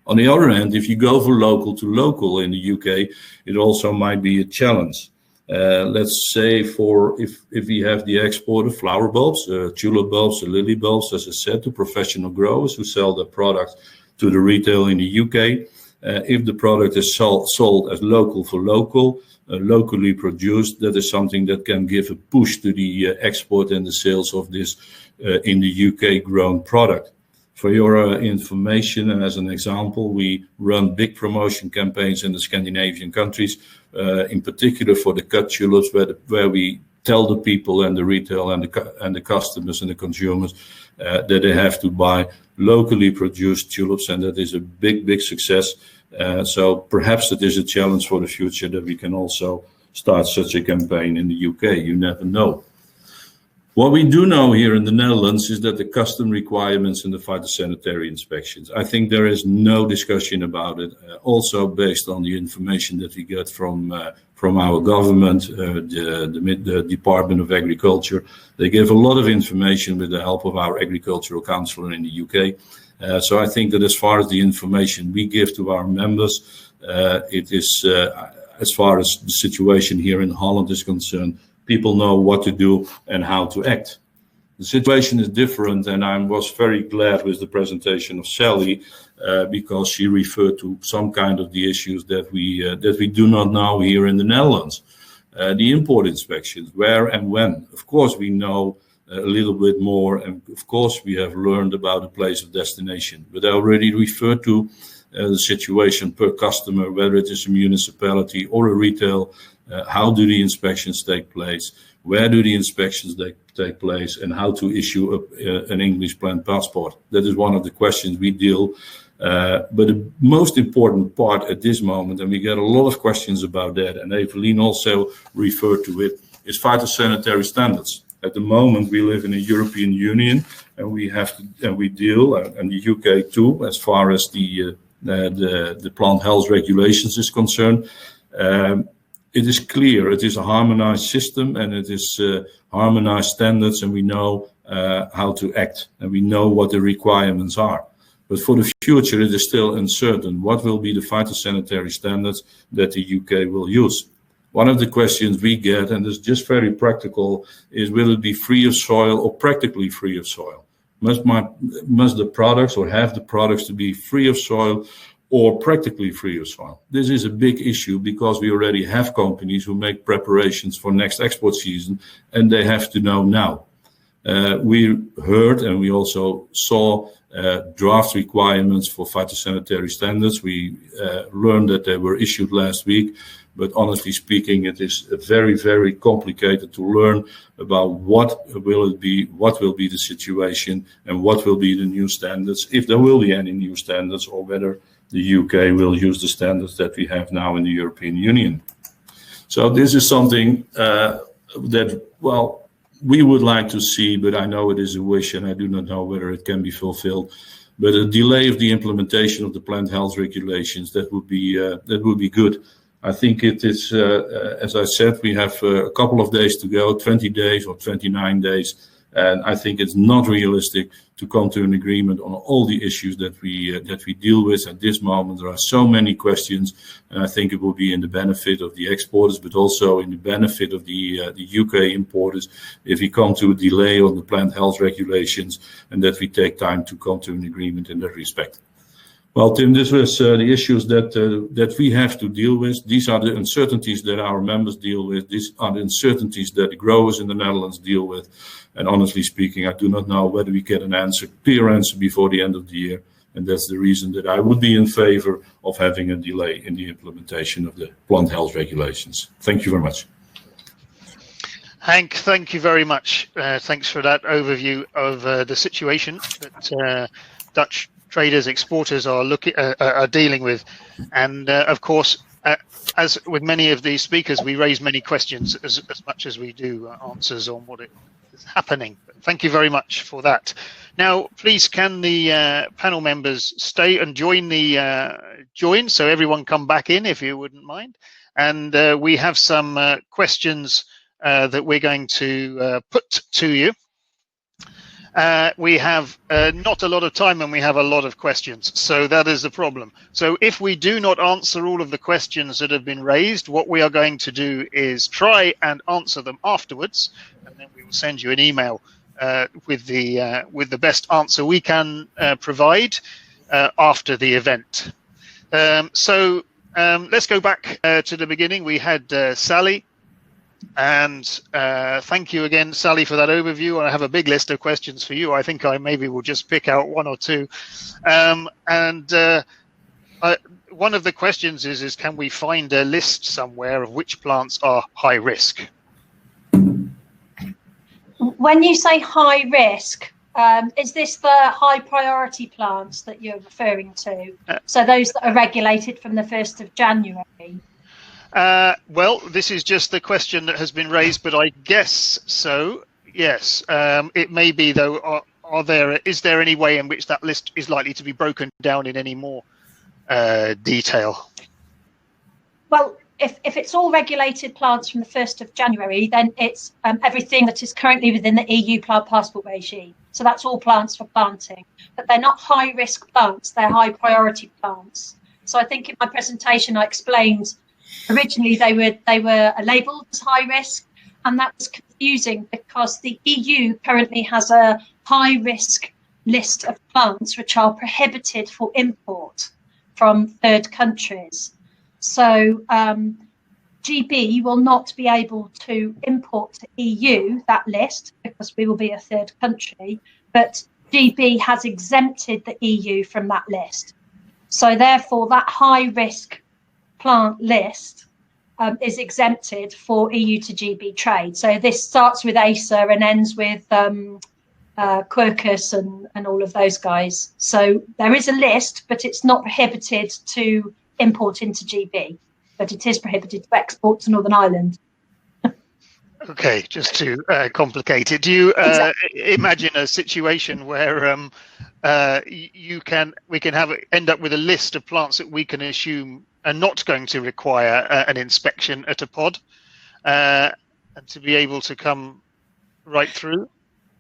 On the other hand, if you go for local to local in the UK, it also might be a challenge. Let's say if we have the export of flower bulbs, tulip bulbs, lily bulbs, as I said, to professional growers who sell their product to the retail in the UK. If the product is sold as local for local, locally produced, that is something that can give a push to the export and the sales of this in the UK grown product. For your information, and as an example, we run big promotion campaigns in the Scandinavian countries, in particular for the cut tulips, where we tell the people and the retail and the customers and the consumers that they have to buy locally produced tulips, and that is a big success. So perhaps it is a challenge for the future that we can also start such a campaign in the UK. You never know. What we do know here in the Netherlands is that the custom requirements and the phytosanitary inspections, I think there is no discussion about it. Also based on the information that we get from our government, the Department of Agriculture, they give a lot of information with the help of our agricultural councillor in the UK. So I think that as far as the information we give to our members, it is, as far as the situation here in Holland is concerned, people know what to do and how to act. The situation is different, and I was very glad with the presentation of Sally because she referred to some kind of the issues that we do not know here in the Netherlands. The import inspections, where and when. Of course, we know a little bit more, and of course, we have learned about the place of destination. But I already referred to the situation per customer, whether it is a municipality or a retail. How do the inspections take place? Where do the inspections take place? And how to issue an English plant passport? That is one of the questions we deal. But the most important part at this moment, and we get a lot of questions about that, and Evelien also referred to it, is phytosanitary standards. At the moment, we live in a European Union, and we deal, and the UK too, as far as the plant health regulations is concerned. It is clear, it is a harmonized system, and it is harmonized standards, and we know how to act, and we know what the requirements are. But for the future, it is still uncertain what will be the phytosanitary standards that the UK will use. One of the questions we get, and it's just very practical, is will it be free of soil or practically free of soil? Must the products or have the products to be free of soil or practically free of soil. This is a big issue because we already have companies who make preparations for next export season, and they have to know now. We heard and we also saw draft requirements for phytosanitary standards. We learned that they were issued last week, but honestly speaking, it is very, very complicated to learn about what will be the situation and what will be the new standards, if there will be any new standards, or whether the UK will use the standards that we have now in the European Union. So this is something that, well, we would like to see, but I know it is a wish and I do not know whether it can be fulfilled. But a delay of the implementation of the plant health regulations, that would be good. I think it is, as I said, we have a couple of days to go, 20 days or 29 days. And I think it's not realistic to come to an agreement on all the issues that we deal with at this moment. There are so many questions, and I think it will be in the benefit of the exporters, but also in the benefit of the UK importers, if we come to a delay on the plant health regulations, and that we take time to come to an agreement in that respect. Well, Tim, this was the issues that we have to deal with. These are the uncertainties that our members deal with. These are the uncertainties that the growers in the Netherlands deal with. And honestly speaking, I do not know whether we get an clear answer before the end of the year. And that's the reason that I would be in favor of having a delay in the implementation of the plant health regulations. Thank you very much. Hank, thank you very much. Thanks for that overview of the situation that Dutch traders, exporters are dealing with. And of course, as with many of these speakers, we raise many questions as much as we do answers on what is happening. Thank you very much for that. Now, please, can the panel members stay and join so everyone come back in, if you wouldn't mind. And we have some questions that we're going to put to you. We have not a lot of time and we have a lot of questions, so that is the problem. So if we do not answer all of the questions that have been raised, what we are going to do is try and answer them afterwards, and then we will send you an email with the best answer we can provide after the event. So let's go back to the beginning. We had Sally. And thank you again, Sally, for that overview. I have a big list of questions for you. I think I maybe will just pick out one or two. One of the questions is can we find a list somewhere of which plants are high risk? When you say high risk, is this the high priority plants that you're referring to? So those that are regulated from the 1st of January? Well, this is just the question that has been raised, but I guess so. Yes, it may be though. Is there any way in which that list is likely to be broken down in any more detail? Well, if it's all regulated plants from the 1st of January, then it's everything that is currently within the EU plant passport regime. So that's all plants for planting, but they're not high risk plants. They're high priority plants. So I think in my presentation I explained. Originally, they were labelled as high risk, and that was confusing because the EU currently has a high risk list of plants which are prohibited for import from third countries. So GB will not be able to import to EU that list because we will be a third country, but GB has exempted the EU from that list. So therefore, that high risk plant list is exempted for EU to GB trade. So this starts with Acer and ends with Quercus and all of those guys. So there is a list, but it's not prohibited to import into GB, but it is prohibited to export to Northern Ireland. Okay, just to complicate it, do you imagine a situation where we can end up with a list of plants that we can assume are not going to require an inspection at a pod, and to be able to come right through?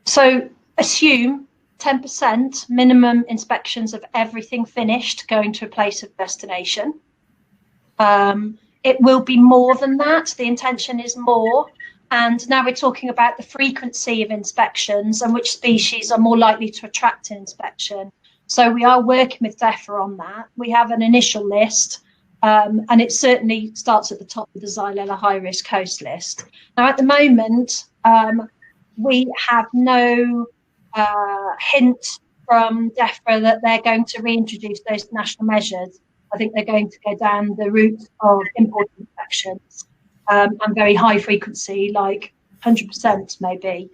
So assume 10% minimum inspections of everything finished going to a place of destination. It will be more than that. The intention is more. And now we're talking about the frequency of inspections and which species are more likely to attract an inspection. So we are working with DEFRA on that. We have an initial list, and it certainly starts at the top of the Xylella high-risk host list. Now, at the moment, we have no hint from DEFRA that they're going to reintroduce those national measures. I think they're going to go down the route of import inspections and very high frequency, like 100% maybe,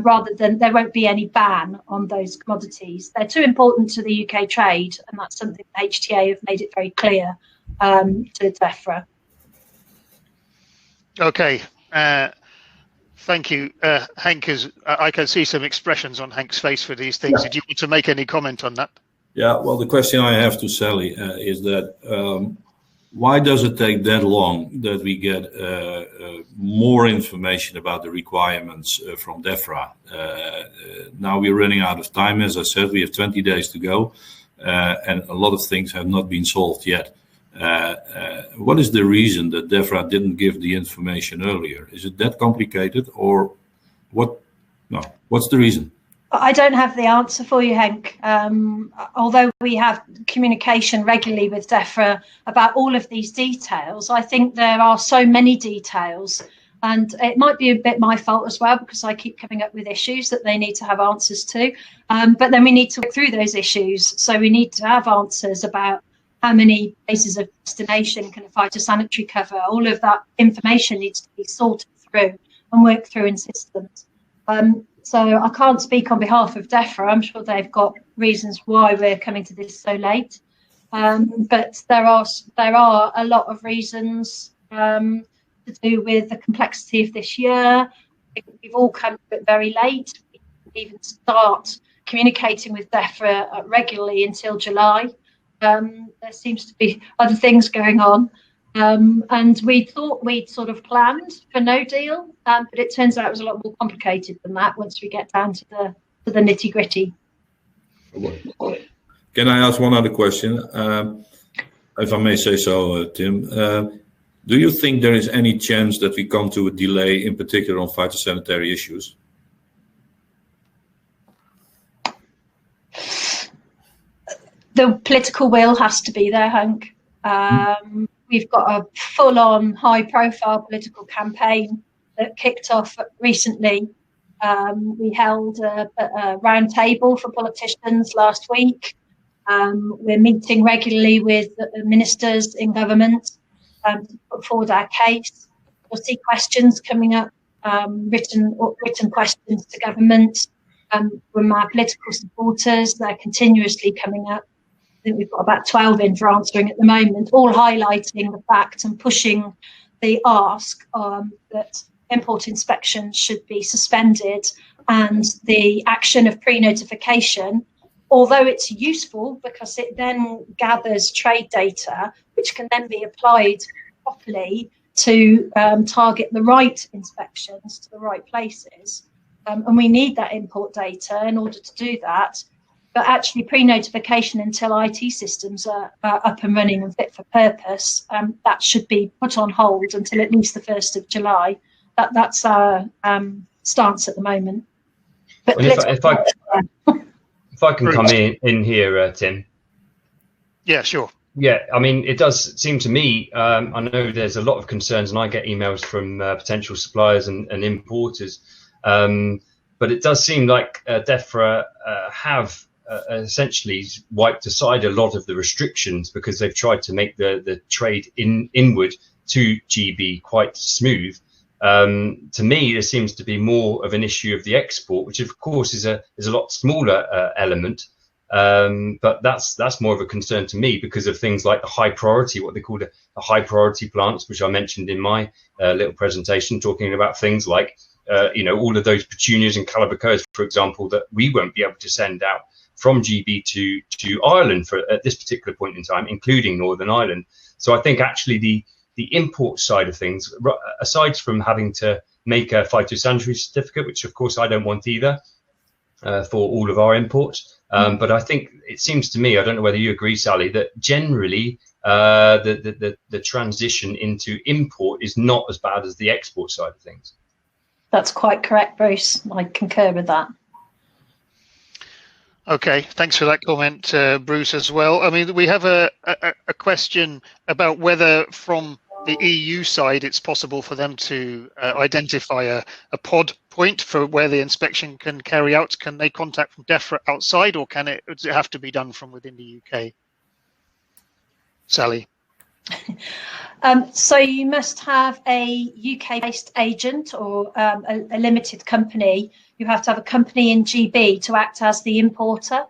rather than there won't be any ban on those commodities. They're too important to the UK trade, and that's something the HTA have made it very clear to DEFRA. Okay. Thank you, Henk. I can see some expressions on Henk's face for these things. Yeah. Did you want to make any comment on that? Yeah, well, the question I have to Sally is that why does it take that long that we get more information about the requirements from DEFRA? Now we're running out of time. As I said, we have 20 days to go, and a lot of things have not been solved yet. What is the reason that DEFRA didn't give the information earlier? Is it that complicated, or what? No, what's the reason? I don't have the answer for you, Henk. Although we have communication regularly with DEFRA about all of these details, I think there are so many details, and it might be a bit my fault as well, because I keep coming up with issues that they need to have answers to. But then we need to work through those issues. So we need to have answers about how many places of destination can a phytosanitary cover. All of that information needs to be sorted through and worked through in systems. So I can't speak on behalf of DEFRA. I'm sure they've got reasons why we're coming to this so late. But there are a lot of reasons to do with the complexity of this year. We've all come to it very late. We didn't even start communicating with DEFRA regularly until July. There seems to be other things going on. And we thought we'd sort of planned for no deal, but it turns out it was a lot more complicated than that once we get down to the nitty gritty. Can I ask one other question? If I may say so, Tim, do you think there is any chance that we come to a delay, in particular on phytosanitary issues? The political will has to be there, Hank. We've got a full-on, high-profile political campaign that kicked off recently. We held a round table for politicians last week. We're meeting regularly with ministers in government to put forward our case. We'll see questions coming up, written questions to government from our political supporters. They're continuously coming up. I think we've got about 12 in for answering at the moment, all highlighting the fact and pushing the ask that import inspections should be suspended, and the action of pre-notification, although it's useful because it then gathers trade data, which can then be applied properly to target the right inspections to the right places. And we need that import data in order to do that. But actually pre-notification until IT systems are up and running and fit for purpose, that should be put on hold until at least the 1st of July. That's our stance at the moment. But well, if I can come in here, Tim. Yeah, sure. Yeah, I mean, it does seem to me, I know there's a lot of concerns, and I get emails from potential suppliers and importers, but it does seem like DEFRA have essentially wiped aside a lot of the restrictions because they've tried to make the trade inward to GB quite smooth. To me, there seems to be more of an issue of the export, which of course is a lot smaller element, but that's more of a concern to me because of things like the high priority, what they call the high priority plants, which I mentioned in my little presentation, talking about things like all of those petunias and calabacoas, for example, that we won't be able to send out from GB to Ireland at this particular point in time, including Northern Ireland. So I think actually the import side of things, aside from having to make a phytosanitary certificate, which of course I don't want either for all of our imports, but I think it seems to me, I don't know whether you agree, Sally, that generally the transition into import is not as bad as the export side of things. That's quite correct, Bruce. I concur with that. Okay, thanks for that comment, Bruce, as well. I mean, we have a question about whether from the EU side it's possible for them to identify a pod point for where the inspection can carry out. Can they contact from DEFRA outside, or does it have to be done from within the UK? Sally? So you must have a UK-based agent or a limited company. You have to have a company in GB to act as the importer.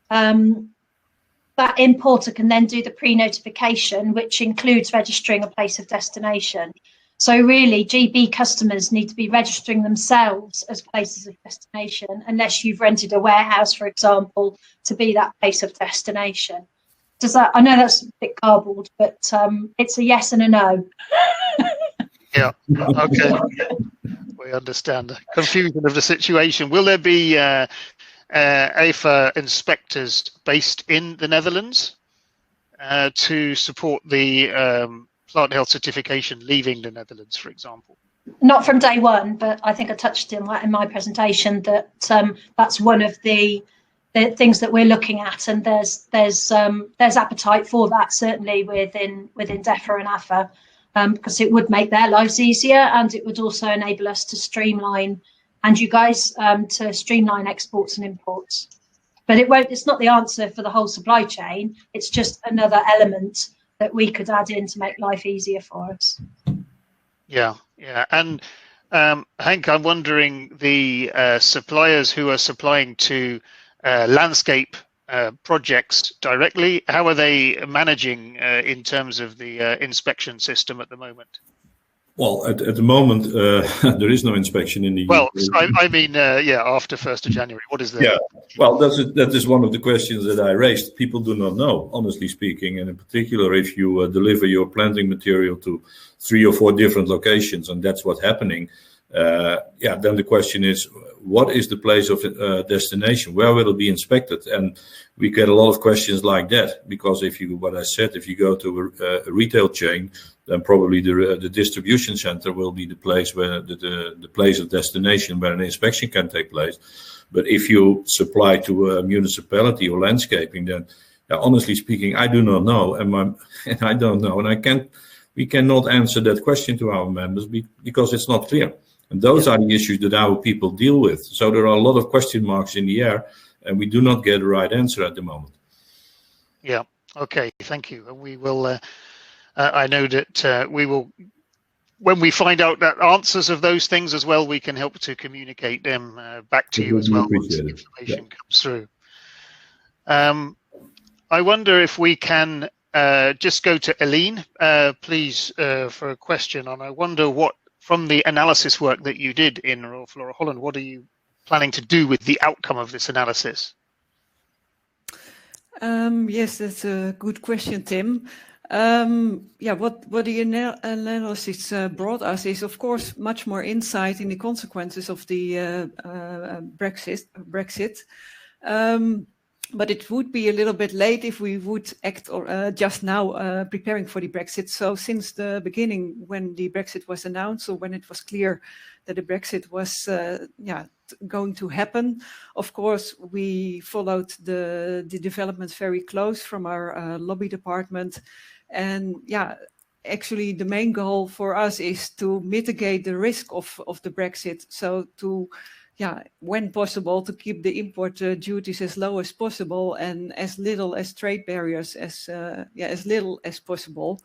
That importer can then do the pre-notification, which includes registering a place of destination. So really, GB customers need to be registering themselves as places of destination, unless you've rented a warehouse, for example, to be that place of destination. Does that? I know that's a bit garbled, but it's a yes and a no. Yeah. Okay. We understand the confusion of the situation. Will there be AFA inspectors based in the Netherlands to support the plant health certification leaving the Netherlands, for example? Not from day one, but I think I touched on that in my presentation, that that's one of the things that we're looking at, and there's appetite for that, certainly within DEFRA and AFA, because it would make their lives easier, and it would also enable us to streamline, and you guys to streamline exports and imports. But it's not the answer for the whole supply chain. It's just another element that we could add in to make life easier for us. Yeah. And Henk, I'm wondering, the suppliers who are supplying to landscape projects directly, how are they managing in terms of the inspection system at the moment? Well, at the moment, there is no inspection in the well, UK. I mean, after 1st of January, what is the... Yeah, well, that is one of the questions that I raised. People do not know, honestly speaking, and in particular, if you deliver your planting material to 3 or 4 different locations, and that's what's happening, then the question is, what is the place of destination? Where will it be inspected? And we get a lot of questions like that, because if you go to a retail chain, then probably the distribution center will be the place where the place of destination where an inspection can take place. But if you supply to a municipality or landscaping, then honestly speaking, I do not know, and I don't know, and we cannot answer that question to our members because it's not clear. And those are the issues that our people deal with. So there are a lot of question marks in the air, and we do not get the right answer at the moment. Yeah. Okay. Thank you. And we will. I know that we will. When we find out that answers of those things as well, we can help to communicate them back to you as well once the information comes through. I wonder if we can just go to Eline, please, for a question. And I wonder what, from the analysis work that you did in Royal Flora Holland, what are you planning to do with the outcome of this analysis? Yes, that's a good question, Tim. What the analysis brought us is, of course, much more insight in the consequences of the Brexit. But it would be a little bit late if we would act just now preparing for the Brexit. So since the beginning, when the Brexit was announced, or when it was clear that the Brexit was going to happen, of course, we followed the developments very close from our lobby department. And actually the main goal for us is to mitigate the risk of the Brexit. So to when possible, to keep the import duties as low as possible and as little as trade barriers as little as possible.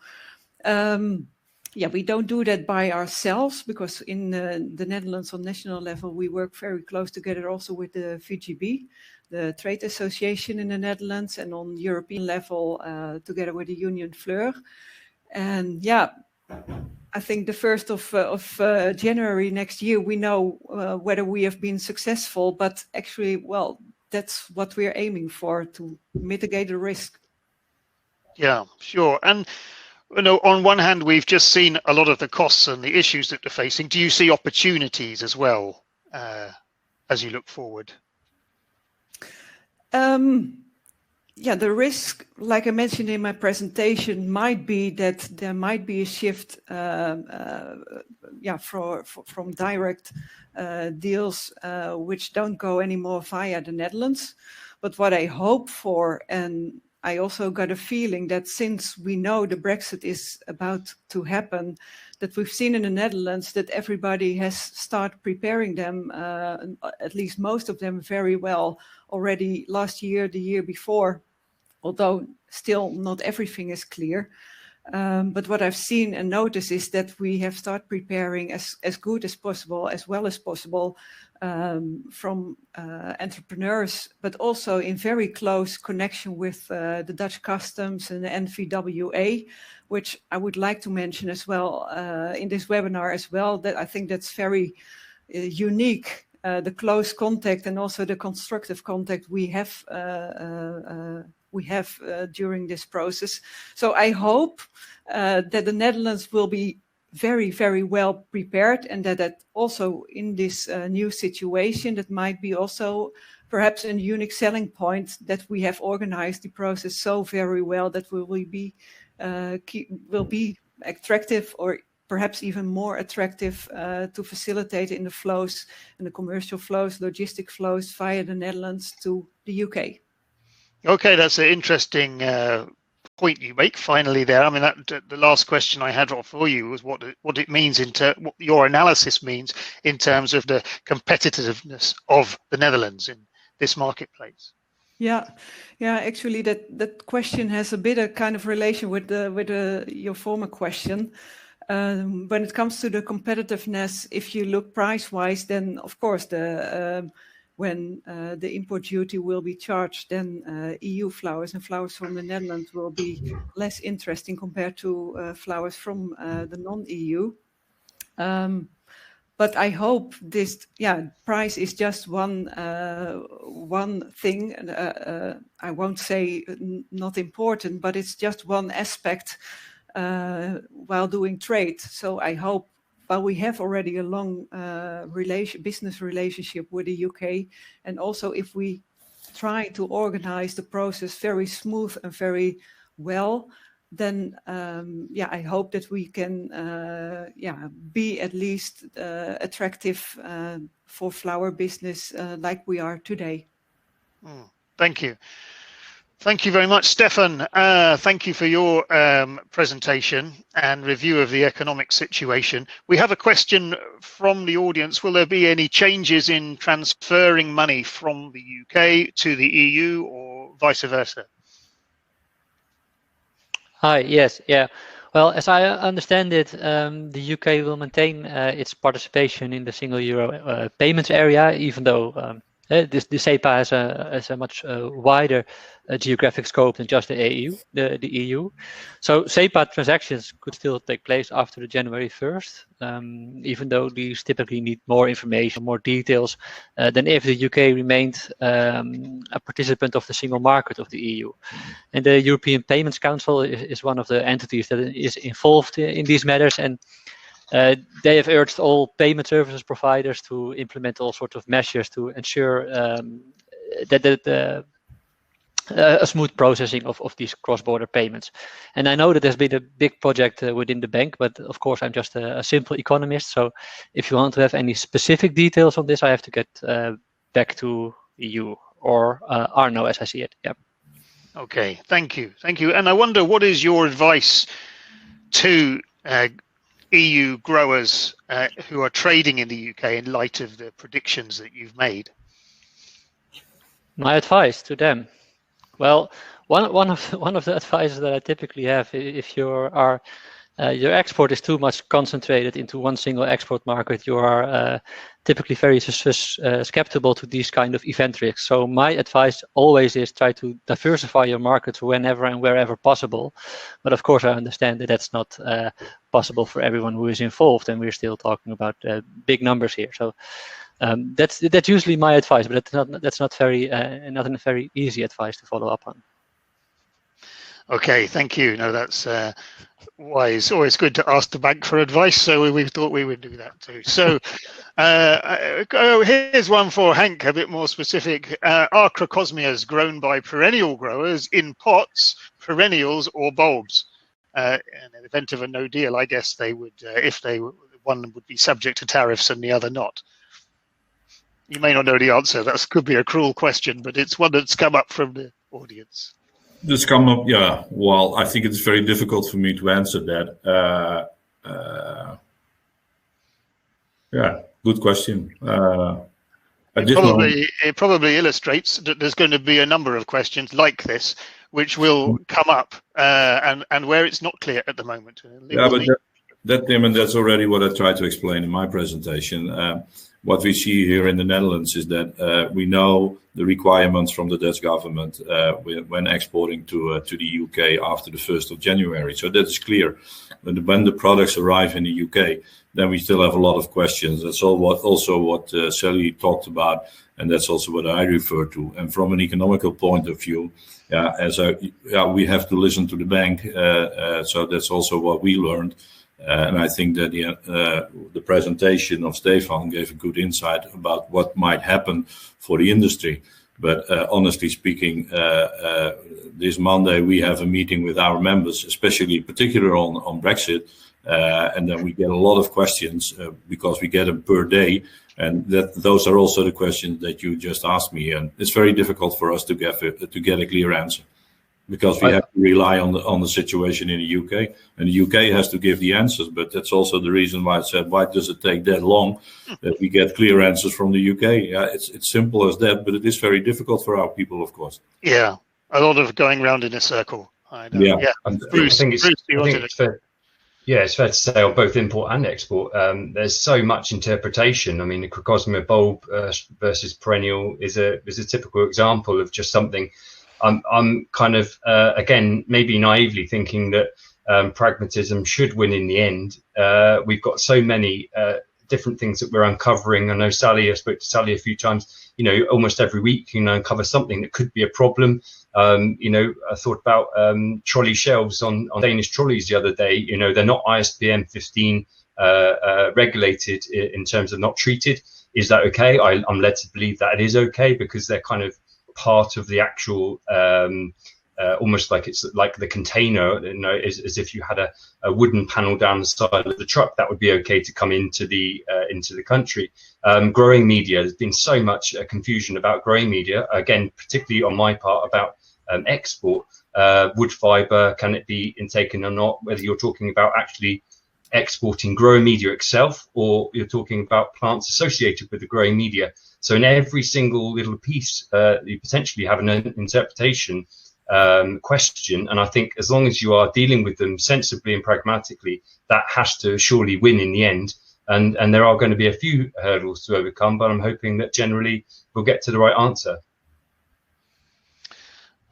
We don't do that by ourselves, because in the Netherlands on national level, we work very close together also with the VGB, the trade association in the Netherlands, and on European level together with the Union Fleur. And I think the 1st of January next year, we know whether we have been successful, but actually, well, that's what we're aiming for, to mitigate the risk. Yeah, sure. And on one hand, we've just seen a lot of the costs and the issues that they're facing. Do you see opportunities as well as you look forward? The risk, like I mentioned in my presentation, might be that there might be a shift from direct deals which don't go anymore via the Netherlands. But what I hope for, and I also got a feeling that since we know the Brexit is about to happen, that we've seen in the Netherlands that everybody has started preparing them, at least most of them very well already last year, the year before, although still not everything is clear. But what I've seen and noticed is that we have started preparing as good as possible, as well as possible, from entrepreneurs, but also in very close connection with the Dutch customs and the NVWA, which I would like to mention as well in this webinar as well, that I think that's very unique, the close contact and also the constructive contact we have during this process. So I hope that the Netherlands will be very, very well prepared, and that also in this new situation, that might be also perhaps a unique selling point, that we have organized the process so very well that we will be attractive, or perhaps even more attractive to facilitate in the flows and the commercial flows, logistic flows via the Netherlands to the UK. Okay, that's an interesting point you make finally there. I mean, the last question I had for you was what it means what your analysis means in terms of the competitiveness of the Netherlands in this marketplace. Yeah, actually that question has a bit of kind of relation with your former question. When it comes to the competitiveness, if you look price-wise, then of course when the import duty will be charged, then EU flowers and flowers from the Netherlands will be less interesting compared to flowers from the non-EU. But I hope this, price is just one thing. I won't say not important, but it's just one aspect while doing trade. So I hope, but we have already a long business relationship with the UK, and also if we try to organize the process very smooth and very well, then I hope that we can be at least attractive for flower business like we are today. Thank you. Thank you very much, Stefan. Thank you for your presentation and review of the economic situation. We have a question from the audience. Will there be any changes in transferring money from the UK to the EU or vice versa? Hi, yes, yeah. Well, as I understand it, the UK will maintain its participation in the single euro payments area, even though the SEPA has a much wider geographic scope than just the EU. So SEPA transactions could still take place after the January 1st, even though these typically need more information, more details than if the UK remained a participant of the single market of the EU. And the European Payments Council is one of the entities that is involved in these matters, and they have urged all payment services providers to implement all sorts of measures to ensure that a smooth processing of these cross-border payments. And I know that there's been a big project within the bank, but of course I'm just a simple economist. So if you want to have any specific details on this, I have to get back to you or Arno, as I see it. Yeah. Okay, thank you. And I wonder, what is your advice to EU growers who are trading in the UK in light of the predictions that you've made? My advice to them. Well, one of the advices that I typically have, if your export is too much concentrated into one single export market, you are typically very skeptical to these kind of event risks. So my advice always is try to diversify your markets whenever and wherever possible. But of course, I understand that that's not possible for everyone who is involved, and we're still talking about big numbers here. So that's usually my advice, but that's not a very easy advice to follow up on. Okay, thank you. No, that's wise. Always good to ask the bank for advice, so we thought we would do that too. So here's one for Hank, a bit more specific. Are crocosmias grown by perennial growers in pots, perennials, or bulbs? In the event of a no deal, I guess they would, one would be subject to tariffs and the other not. You may not know the answer. That could be a cruel question, but it's one that's come up from the audience. This come up, yeah. Well, I think it's very difficult for me to answer that. Yeah, good question. It probably illustrates that there's going to be a number of questions like this, which will come up, and where it's not clear at the moment. Yeah, but Tim, and that's already what I tried to explain in my presentation. What we see here in the Netherlands is that we know the requirements from the Dutch government when exporting to the UK after the 1st of January. So that is clear. When the products arrive in the UK, then we still have a lot of questions. That's also what Sally talked about, and that's also what I refer to. And from an economical point of view, we have to listen to the bank. So that's also what we learned. And I think that the presentation of Stefan gave a good insight about what might happen for the industry. But honestly speaking, this Monday we have a meeting with our members, particularly on Brexit. And then we get a lot of questions because we get them per day. And those are also the questions that you just asked me. And it's very difficult for us to get a clear answer, because we have to rely on the situation in the UK, and the UK has to give the answers. But that's also the reason why I said, why does it take that long that we get clear answers from the UK? Yeah, it's simple as that, but it is very difficult for our people, of course. Yeah, a lot of going round in a circle. I know. Yeah, Bruce, it's fair to say on both import and export, there's so much interpretation. I mean, the Crocosma bulb versus perennial is a typical example of just something. I'm kind of, again, maybe naively thinking that pragmatism should win in the end. We've got so many different things that we're uncovering. I know I spoke to Sally a few times, almost every week, uncover something that could be a problem. I thought about trolley shelves on Danish trolleys the other day. They're not ISPM 15 regulated in terms of not treated. Is that okay? I'm led to believe that it is okay, because they're kind of part of the actual almost like it's like the container, as if you had a wooden panel down the side of the truck, that would be okay to come into the country. Growing media, there's been so much confusion about growing media, again, particularly on my part, about export. Wood fiber, can it be intaken or not, whether you're talking about actually exporting growing media itself, or you're talking about plants associated with the growing media. So in every single little piece, you potentially have an interpretation question. And I think as long as you are dealing with them sensibly and pragmatically, that has to surely win in the end. And there are going to be a few hurdles to overcome, but I'm hoping that generally we'll get to the right answer.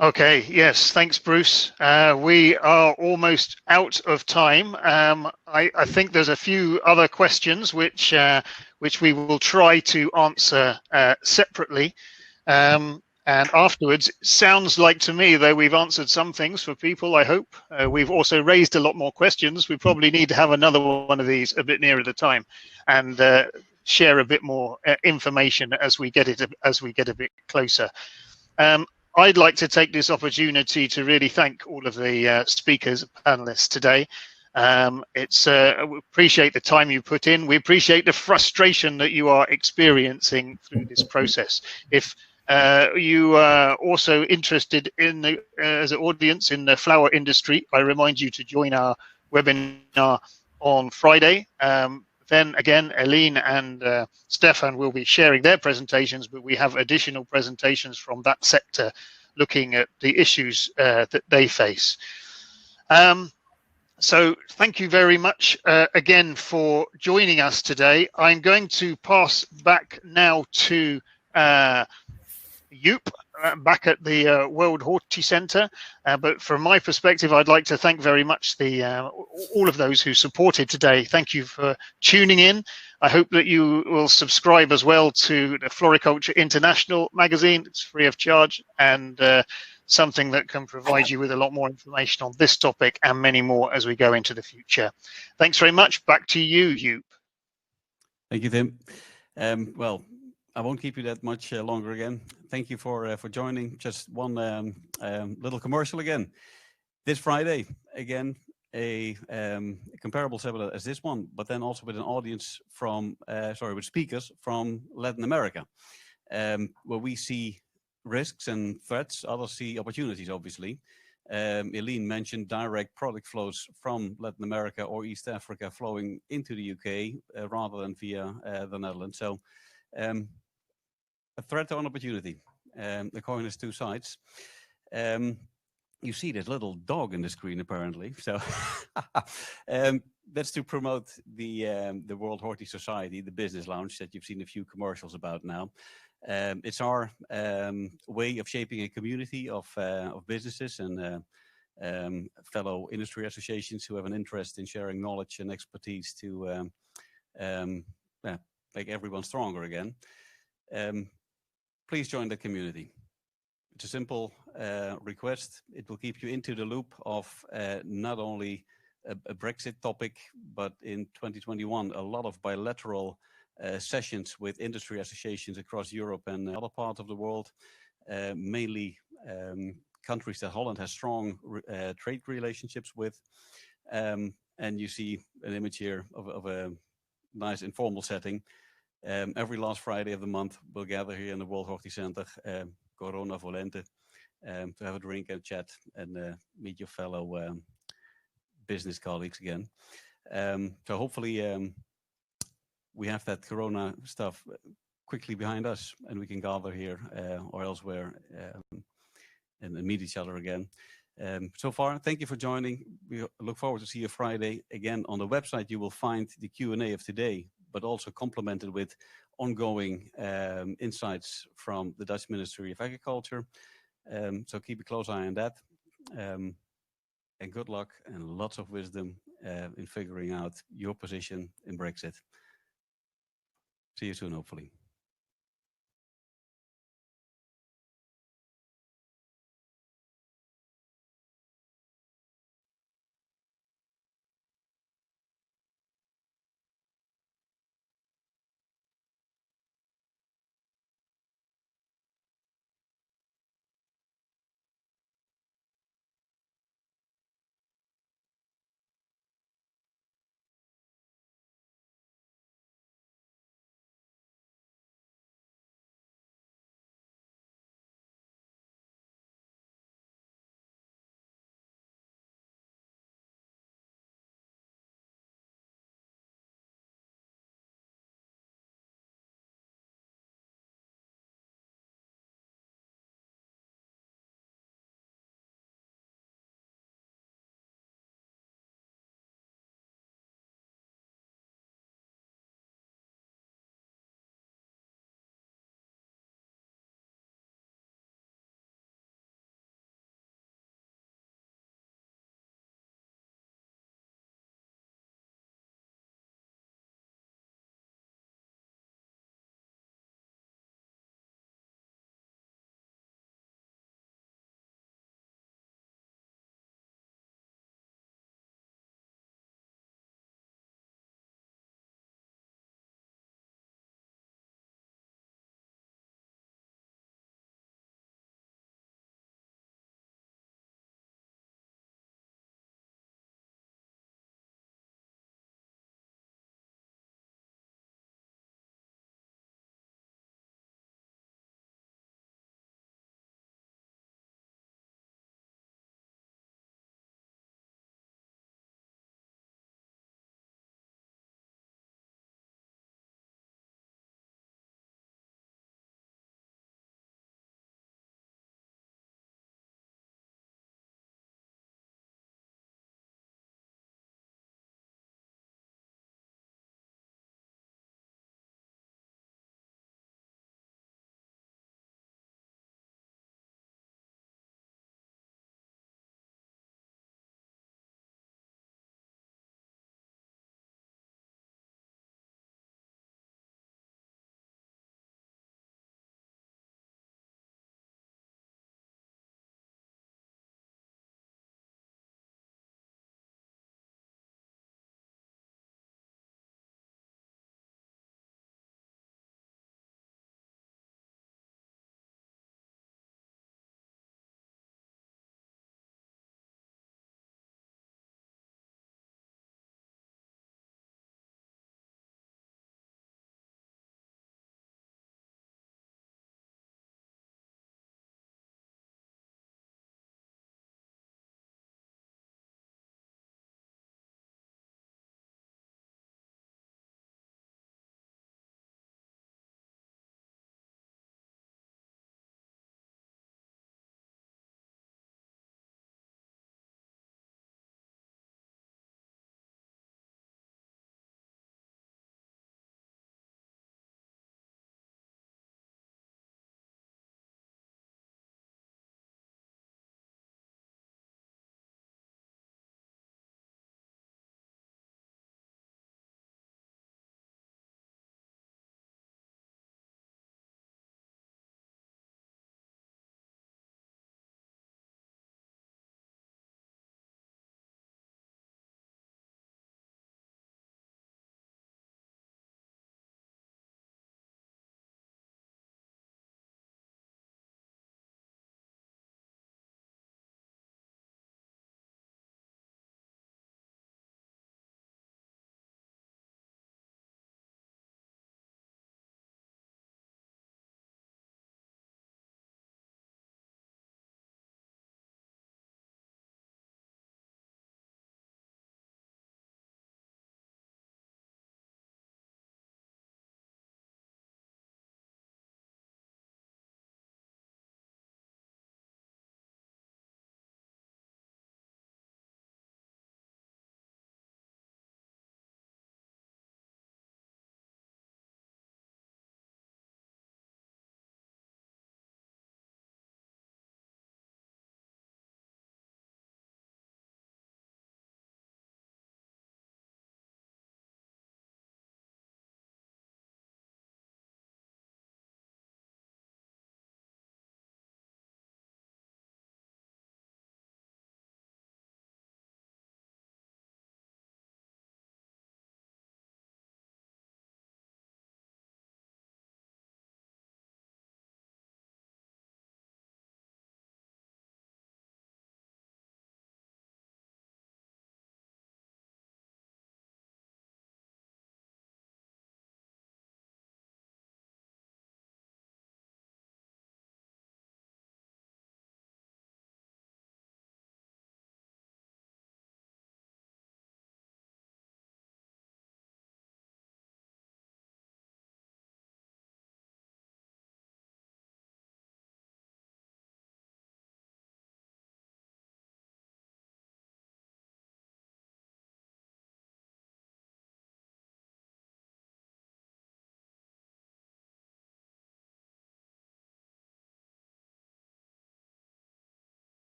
Okay, yes, thanks, Bruce. We are almost out of time. I think there's a few other questions which we will try to answer separately. And afterwards, it sounds like to me, though we've answered some things for people, I hope. We've also raised a lot more questions. We probably need to have another one of these a bit nearer the time, and share a bit more information as we get a bit closer. I'd like to take this opportunity to really thank all of the speakers, panelists today. We appreciate the time you put in. We appreciate the frustration that you are experiencing through this process. If you are also interested in as an audience in the flower industry, I remind you to join our webinar on Friday. Then again, Eileen and Stefan will be sharing their presentations, but we have additional presentations from that sector looking at the issues that they face. So thank you very much again for joining us today. I'm going to pass back now to Joep, back at the World Horti Centre. But from my perspective, I'd like to thank very much all of those who supported today. Thank you for tuning in. I hope that you will subscribe as well to the Floriculture International magazine. It's free of charge, and something that can provide you with a lot more information on this topic and many more as we go into the future. Thanks very much. Back to you, Joep. Thank you, Tim. Well, I won't keep you that much longer again. Thank you for joining. Just one little commercial again. This Friday, again, a comparable seminar as this one, but then also with an audience from, with speakers from Latin America, where we see risks and threats, others see opportunities, obviously. Eileen mentioned direct product flows from Latin America or East Africa flowing into the UK rather than via the Netherlands. So a threat or an opportunity. The coin has two sides. You see this little dog in the screen, apparently. So that's to promote the World Horti Society, the business lounge that you've seen a few commercials about now. It's our way of shaping a community of businesses and fellow industry associations who have an interest in sharing knowledge and expertise to make everyone stronger again. Please join the community. It's a simple request. It will keep you into the loop of not only a Brexit topic, but in 2021, a lot of bilateral sessions with industry associations across Europe and other parts of the world, mainly countries that Holland has strong trade relationships with. And you see an image here of a nice informal setting. Every last Friday of the month, we'll gather here in the World Horti Center, Corona Volente, to have a drink and chat and meet your fellow business colleagues again. So hopefully we have that Corona stuff quickly behind us and we can gather here or elsewhere and meet each other again. So far, thank you for joining. We look forward to see you Friday. Again, on the website, you will find the Q&A of today, but also complemented with ongoing insights from the Dutch Ministry of Agriculture. So keep a close eye on that. And good luck and lots of wisdom in figuring out your position in Brexit. See you soon, hopefully.